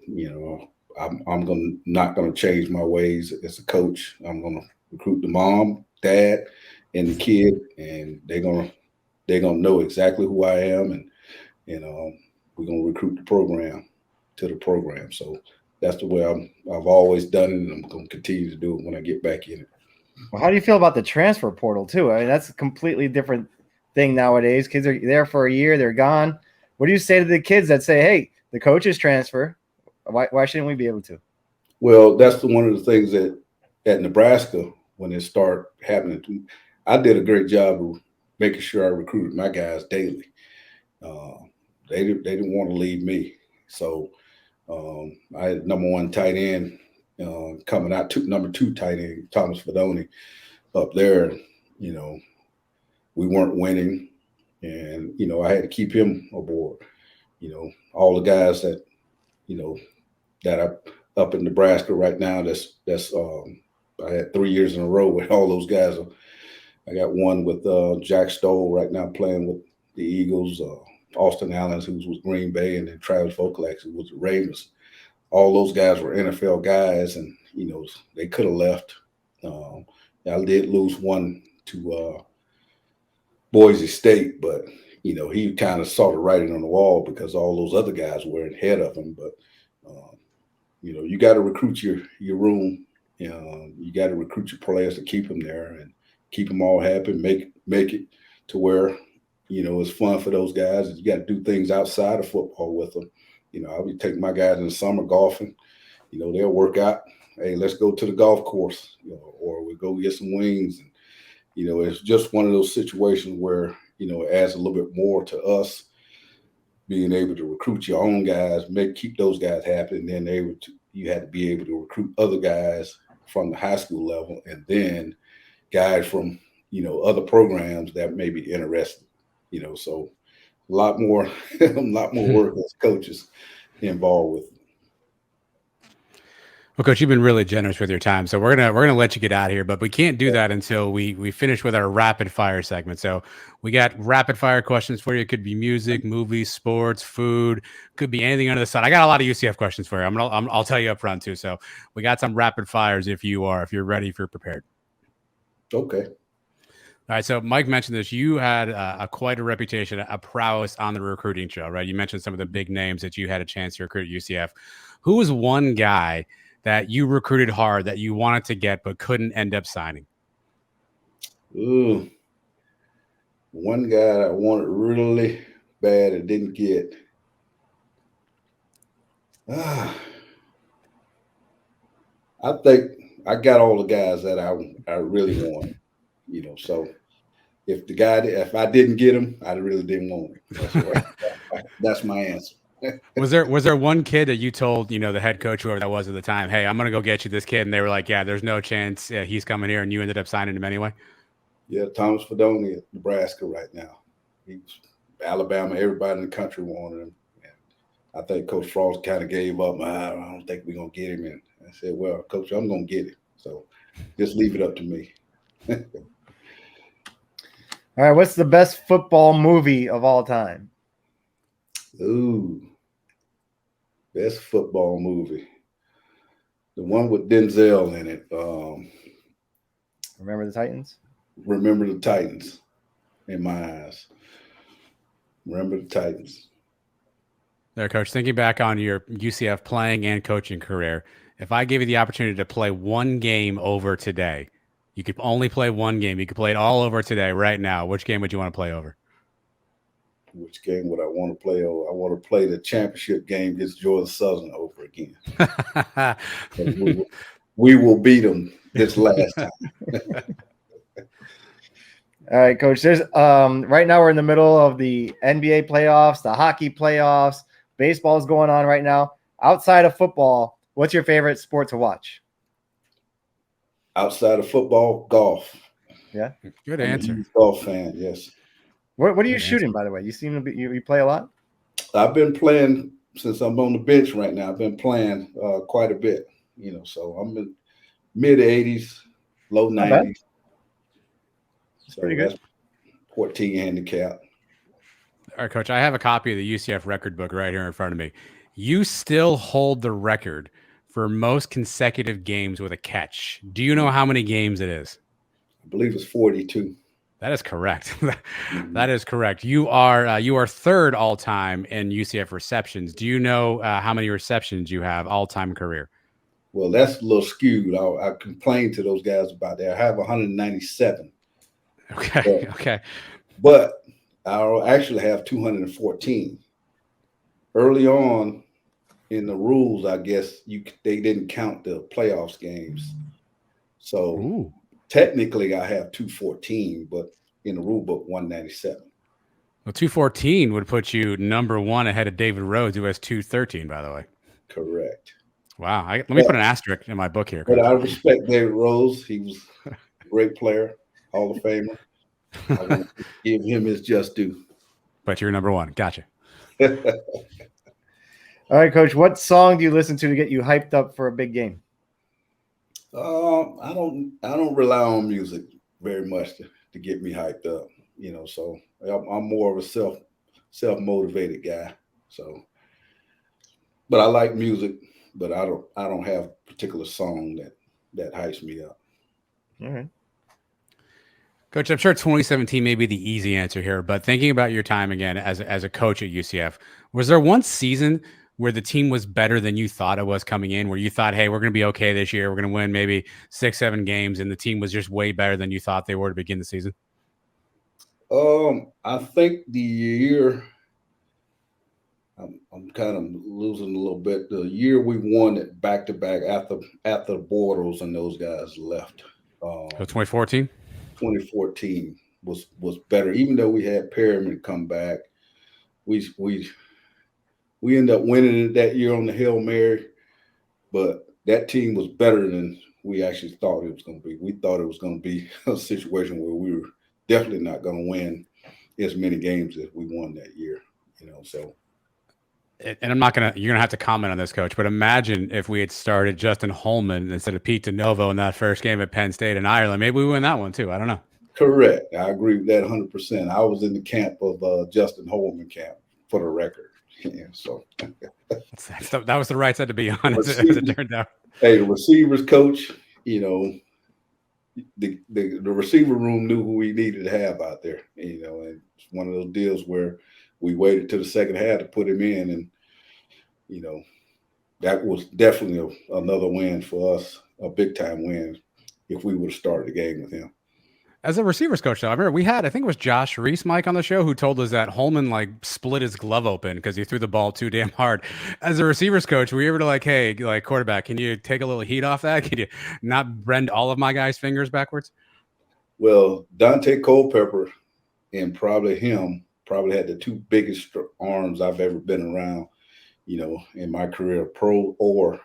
I'm not going to change my ways as a coach. I'm going to recruit the mom, dad, and the kid, and they're gonna know exactly who I am, and we're going to recruit the program to the program. So that's the way I've always done it, and I'm going to continue to do it when I get back in it. Well, how do you feel about the transfer portal too? I mean, that's a completely different thing nowadays. Kids are there for a year, they're gone. What do you say to the kids that say, hey, the coaches transfer? Why shouldn't we be able to? Well, that's one of the things that at Nebraska, when it started happening, I did a great job of making sure I recruited my guys daily. They didn't want to leave me. So I had number 1 tight end coming out, number 2 tight end, Thomas Fedoni, up there. We weren't winning, and I had to keep him aboard. All the guys that that are up in Nebraska right now. That's I had 3 years in a row with all those guys. I got one with Jack Stoll right now playing with the Eagles. Austin Allen, who was with Green Bay, and then Travis Vokalak, who was the Ravens. All those guys were NFL guys, and they could have left. I did lose one to Boise State, but he kind of saw the writing on the wall because all those other guys were ahead of him. But you got to recruit your room. You got to recruit your players to keep them there and keep them all happy. Make it to where it's fun for those guys. You got to do things outside of football with them. I'll be taking my guys in the summer golfing. They'll work out. Hey, let's go to the golf course, or we go get some wings. And, it's just one of those situations where, it adds a little bit more to us being able to recruit your own guys, keep those guys happy. And then you had to be able to recruit other guys from the high school level, and then guys from, other programs that may be interested, so a lot more work as coaches involved with it. Well, Coach, you've been really generous with your time, so we're gonna let you get out of here, but we can't do that until we finish with our rapid fire segment. So we got rapid fire questions for you. It could be music, movies, sports, food, could be anything under the sun. I got a lot of UCF questions for you. I'll tell you up front too. So we got some rapid fires if you're ready, if you're prepared. Okay. All right, so Mike mentioned this. You had quite a reputation, a prowess on the recruiting show, right? You mentioned some of the big names that you had a chance to recruit at UCF. Who was one guy that you recruited hard that you wanted to get but couldn't end up signing? Ooh, one guy I wanted really bad and didn't get. I think I got all the guys that I really want. So if I didn't get him, I really didn't want him. That's my answer. Was there one kid that you told, the head coach, whoever that was at the time, hey, I'm going to go get you this kid? And they were like, yeah, there's no chance he's coming here. And you ended up signing him anyway? Yeah, Thomas Fedoni at Nebraska right now. He's Alabama. Everybody in the country wanted him. And I think Coach Frost kind of gave up. I don't think we're going to get him. And I said, well, Coach, I'm going to get him. So just leave it up to me. All right, what's the best football movie of all time? Ooh, best football movie. The one with Denzel in it. Remember the Titans? Remember the Titans in my eyes. Remember the Titans. There, Coach, thinking back on your UCF playing and coaching career, if I gave you the opportunity to play one game over today, you could only play one game. You could play it all over today, right now. Which game would you want to play over? Which game would I want to play over? I want to play the championship game against Georgia Southern over again. we will beat them this last time. All right, Coach. There's right now we're in the middle of the NBA playoffs, the hockey playoffs, baseball is going on right now. Outside of football, what's your favorite sport to watch? Outside of football, golf. Yeah, good answer. I'm a huge golf fan, yes. What are you shooting, by the way? You seem to be you play a lot. I've been playing since I'm on the bench right now. I've been playing quite a bit, So I'm in mid 80s, low 90s. That's pretty good. 14 handicap. All right, Coach. I have a copy of the UCF record book right here in front of me. You still hold the record for most consecutive games with a catch. Do you know how many games it is? I believe it's 42. That is correct. That is correct. You are third all time in UCF receptions. Do you know how many receptions you have all time career? Well, that's a little skewed. I complained to those guys about that. I have 197. Okay. But I'll actually have 214. Early on in the rules, I guess they didn't count the playoffs games. So technically I have 214, but in the rule book 197. Well, 214 would put you number one ahead of David Rhodes, who has 213, by the way. Correct. Wow. Let me put an asterisk in my book here. But I respect David Rhodes. He was a great player, Hall of Famer. I want to give him his just due. But you're number one. Gotcha. All right, Coach. What song do you listen to get you hyped up for a big game? I don't rely on music very much to get me hyped up. So I'm more of a self-motivated guy. So, but I like music, but I don't have a particular song that hypes me up. All right. Coach, I'm sure 2017 may be the easy answer here, but thinking about your time again as a coach at UCF, was there one season where the team was better than you thought it was coming in, where you thought, hey, we're going to be okay this year, we're going to win maybe 6-7 games, and the team was just way better than you thought they were to begin the season? I think the year, I'm kind of losing a little bit. The year we won it back-to-back after Bortles and those guys left. So 2014? 2014 was better, even though we had Perriman come back. We ended up winning it that year on the Hail Mary, but that team was better than we actually thought it was going to be. We thought it was going to be a situation where we were definitely not going to win as many games as we won that year, so. And you're going to have to comment on this, Coach, but imagine if we had started Justin Holman instead of Pete DeNovo in that first game at Penn State in Ireland. Maybe we win that one too. I don't know. Correct. I agree with that 100%. I was in the camp of Justin Holman camp, for the record. Yeah, so that was the right side to be on, as it turned out. Hey, the receivers coach, the receiver room knew who we needed to have out there. And it's one of those deals where we waited till the second half to put him in, and that was definitely another win for us, a big time win if we would have started the game with him. As a receivers coach, though, I remember we had, I think it was Josh Reese, Mike, on the show, who told us that Holman split his glove open because he threw the ball too damn hard. As a receivers coach, were you ever to hey, quarterback, can you take a little heat off that? Can you not bend all of my guys' fingers backwards? Well, Dante Culpepper and probably him had the two biggest arms I've ever been around, in my career, pro or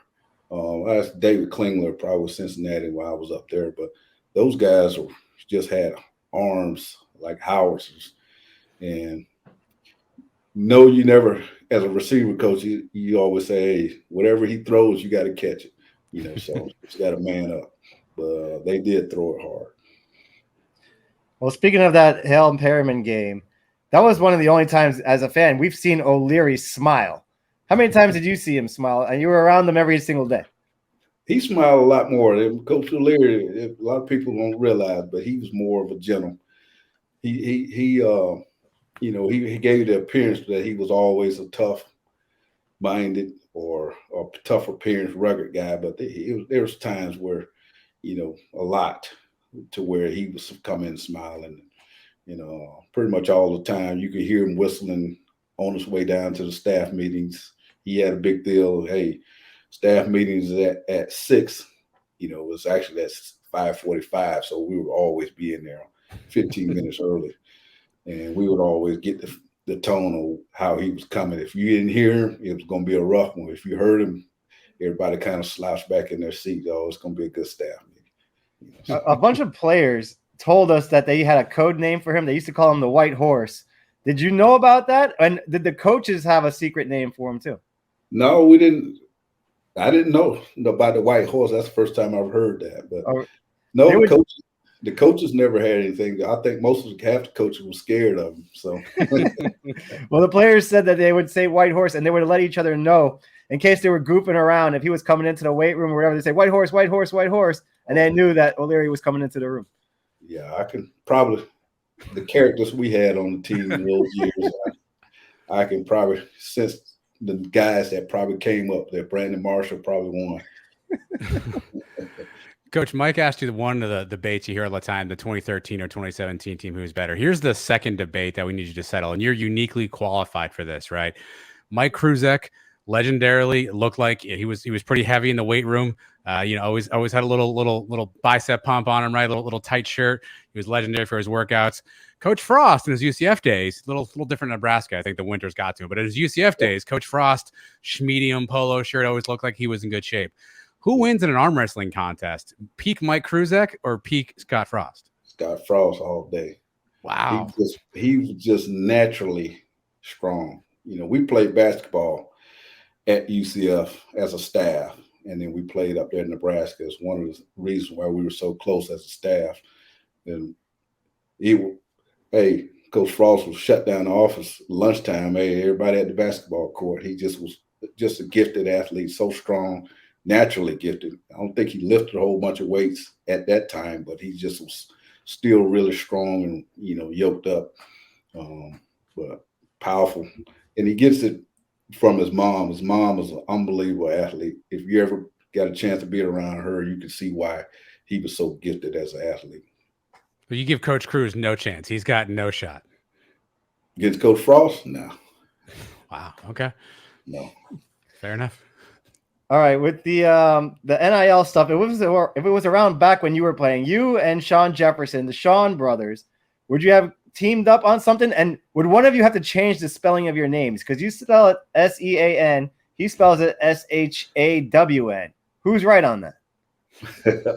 that's David Klingler, probably with Cincinnati while I was up there. But those guys just had arms like howitzers. And you never, as a receiver coach, you always say, hey, whatever he throws, you got to catch it. So you got to man up. But they did throw it hard. Well, speaking of that Hale and Perryman game, that was one of the only times as a fan we've seen O'Leary smile. How many times did you see him smile? And you were around them every single day. He smiled a lot more. Coach O'Leary, a lot of people don't realize, but he was more of a gentleman. He gave the appearance that he was always a tough-minded or tough appearance, rugged guy. But there was times where, a lot to where he was coming smiling. Pretty much all the time. You could hear him whistling on his way down to the staff meetings. He had a big deal. Hey, staff meetings at 6, it's actually at 5:45. So we would always be in there 15 minutes early. And we would always get the tone of how he was coming. If you didn't hear him, it was going to be a rough one. If you heard him, everybody kind of slouched back in their seat. Oh, it's going to be a good staff meeting. A bunch of players told us that they had a code name for him. They used to call him the White Horse. Did you know about that? And did the coaches have a secret name for him too? No, we didn't. I didn't know about the White Horse. That's the first time I've heard that. But no, the coaches never had anything. I think half the coaches were scared of him. So, well, the players said that they would say White Horse, and they would let each other know in case they were goofing around. If he was coming into the weight room or whatever, they say White Horse, White Horse, White Horse, and they knew that O'Leary was coming into the room. Yeah, I can probably the characters we had on the team in those years. I can probably sense the guys that probably came up there. Brandon Marshall probably won. Coach, Mike asked you one of the debates you hear all the time, the 2013 or 2017 team, who's better. Here's the second debate that we need you to settle, and you're uniquely qualified for this, right? Mike Kruczek legendarily looked like he was pretty heavy in the weight room. Always had a little bicep pump on him, right? Little tight shirt. He was legendary for his workouts. Coach Frost in his UCF days, little different in Nebraska. I think the winters got to him, but in his UCF days, Coach Frost, medium polo shirt, always looked like he was in good shape. Who wins in an arm wrestling contest? Peak Mike Kruczek or peak Scott Frost? Scott Frost all day. Wow. He was just naturally strong. We played basketball at UCF as a staff, and then we played up there in Nebraska. It's one of the reasons why we were so close as a staff. And Coach Frost was shut down the office lunchtime. Hey, everybody at the basketball court. He just was just a gifted athlete, so strong, naturally gifted. I don't think he lifted a whole bunch of weights at that time, but he just was still really strong and, yoked up, but powerful. And he gets it from his mom. His mom is an unbelievable athlete. If you ever got a chance to be around her, you can see why he was so gifted as an athlete. But you give Coach Cruz no chance. He's got no shot. Against Coach Frost? No. Wow. Okay. No. Fair enough. All right. With the NIL stuff, if it was around back when you were playing, you and Sean Jefferson, the Sean brothers, would you have teamed up on something? And would one of you have to change the spelling of your names? Because you spell it Sean, he spells it Shawn. Who's right on that?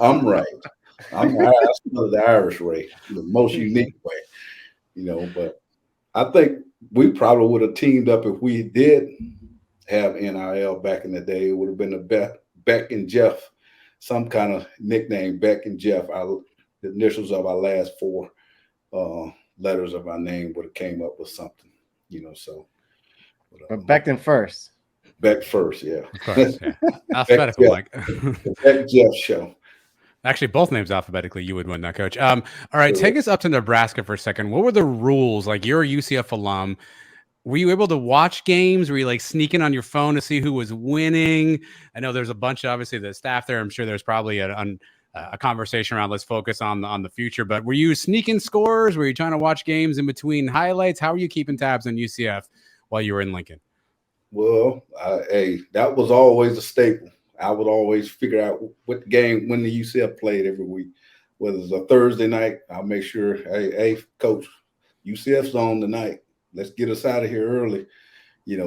I'm right. I'm the Irish way, the most unique way, but I think we probably would have teamed up if we did have NIL back in the day. It would have been a Beck and Jeff, some kind of nickname, Beck and Jeff. The initials of our last 4 letters of our name would have came up with something, so. But Beckton first. Beck first, yeah. Of course, yeah. Alphabetical, like. Beck Jeff show. Actually, both names alphabetically, you would win that, Coach. All right, take us up to Nebraska for a second. What were the rules? Like, you're a UCF alum. Were you able to watch games? Were you like sneaking on your phone to see who was winning? I know there's a bunch of obviously the staff there. I'm sure there's probably a conversation around let's focus on the future. But were you sneaking scores? Were you trying to watch games in between highlights? How were you keeping tabs on UCF while you were in Lincoln? Well, hey, that was always a staple. I would always figure out what the game when the UCF played every week. Whether it's a Thursday night, I'll make sure, hey, coach, UCF's on tonight. Let's get us out of here early.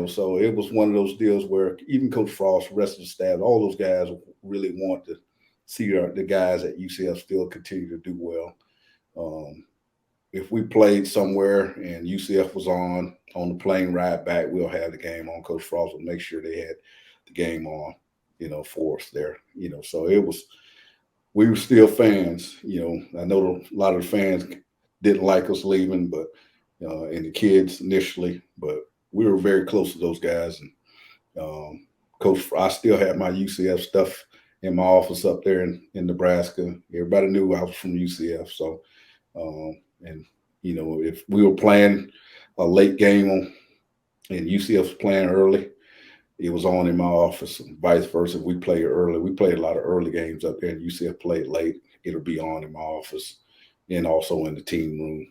So it was one of those deals where even Coach Frost, the rest of the staff, all those guys really want to see the guys at UCF still continue to do well. If we played somewhere and UCF was on the plane ride back, we'll have the game on. Coach Frost will make sure they had the game on, for us there. So we were still fans. I know a lot of the fans didn't like us leaving, but and the kids initially, but we were very close to those guys. And Coach, I still had my UCF stuff in my office up there in Nebraska. Everybody knew I was from UCF. So, if we were playing a late game and UCF was playing early, it was on in my office, and vice versa. If we played early, we played a lot of early games up there, and UCF played late, it'll be on in my office and also in the team room,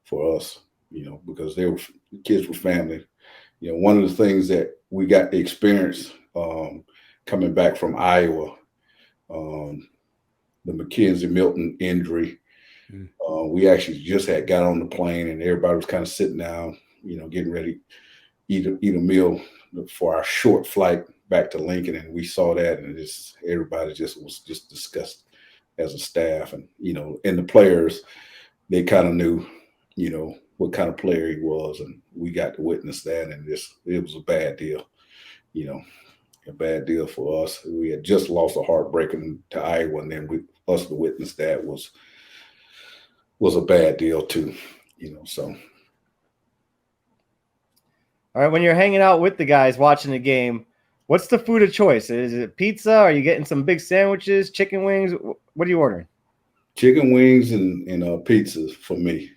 for us, because the kids were family. One of the things that we got the experience coming back from Iowa, the McKenzie Milton injury, we actually just got on the plane and everybody was kind of sitting down, getting ready to eat a meal for our short flight back to Lincoln. And we saw that and everybody was disgusted as a staff. And, and the players, they kind of knew, what kind of player he was. And we got to witness that. And it was a bad deal, a bad deal for us. We had just lost a heartbreaker to Iowa. And then us to witness that was a bad deal too, so. All right, when you're hanging out with the guys watching the game, what's the food of choice? Is it pizza? Are you getting some big sandwiches, chicken wings? What are you ordering? Chicken wings and pizzas for me.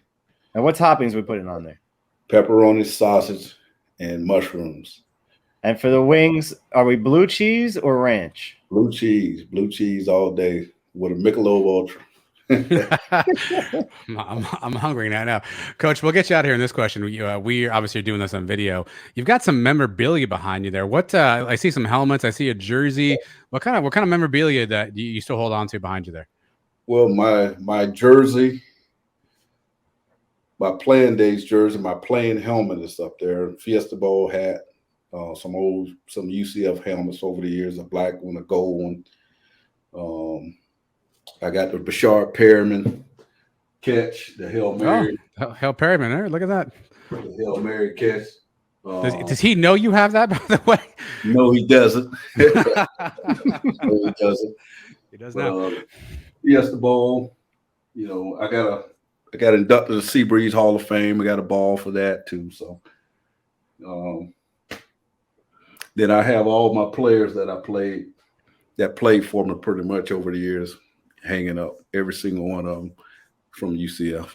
And what toppings we putting on there? Pepperoni, sausage, and mushrooms. And for the wings, are we blue cheese or ranch? Blue cheese all day with a Michelob Ultra. I'm hungry now. Coach, we'll get you out here in this question. We obviously are doing this on video. You've got some memorabilia behind you there. What I see some helmets. I see a jersey. What kind of memorabilia that you still hold on to behind you there? Well, my jersey, my playing days jersey, my playing helmet is up there. Fiesta Bowl hat, some UCF helmets over the years, a black one, a gold one. I got the Bashard Perriman catch, the Hail Mary. Oh, Hail Perriman, there. Look at that. The Hail Mary catch. Does he know you have that, by the way? No, he doesn't. No, he doesn't. He does now. Fiesta Bowl. I got inducted to Seabreeze Hall of Fame. I got a ball for that too. So, then I have all my players that played for me pretty much over the years, hanging up, every single one of them from UCF.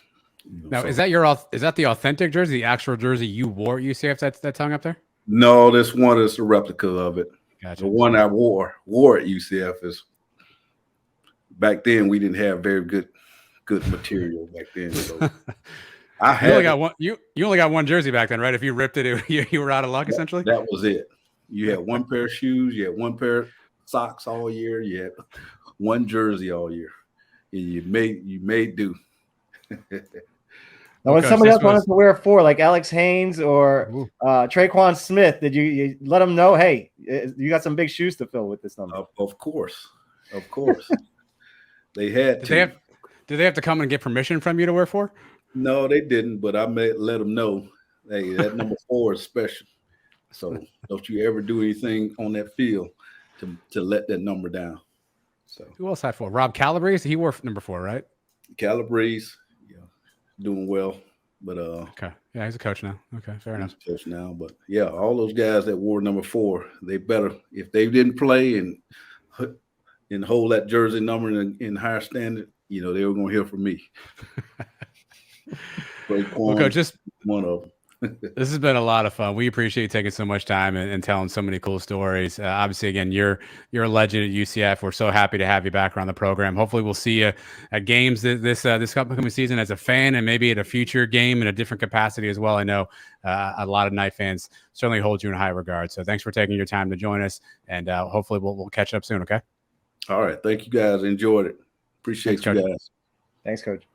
Now, is that the authentic jersey, the actual jersey you wore at UCF that's hung up there? No, this one is a replica of it. Gotcha. The one I wore at UCF is back then we didn't have very good material back then. So you only got one jersey back then, right? If you ripped it, you were out of luck essentially. That was it. You had one pair of shoes, you had one pair of socks all year, you had one jersey all year, and you made do. Now, when somebody else wanted to wear 4, like Alex Haynes or Traquan Smith, did you let them know, hey, you got some big shoes to fill with this number? Of course. They had to. Did they have to come and get permission from you to wear 4? No, they didn't, but I let them know, hey, that number 4 is special. So don't you ever do anything on that field to let that number down. So who else had 4? Rob Calabrese, he wore number 4, right? Calabrese, doing well, but okay, yeah, he's a coach now. Okay, fair enough. Coach now, but yeah, all those guys that wore number 4, they better, if they didn't play and and hold that jersey number in higher standard, they were going to hear from me. Well, Coach, just one of them. This has been a lot of fun. We appreciate you taking so much time and telling so many cool stories. Obviously, again, you're a legend at UCF. We're so happy to have you back around the program. Hopefully, we'll see you at games this upcoming season as a fan, and maybe at a future game in a different capacity as well. I know a lot of Knight fans certainly hold you in high regard. So, thanks for taking your time to join us, and hopefully, we'll catch up soon. Okay. All right. Thank you, guys. Enjoyed it. Appreciate you guys. Thanks, Coach.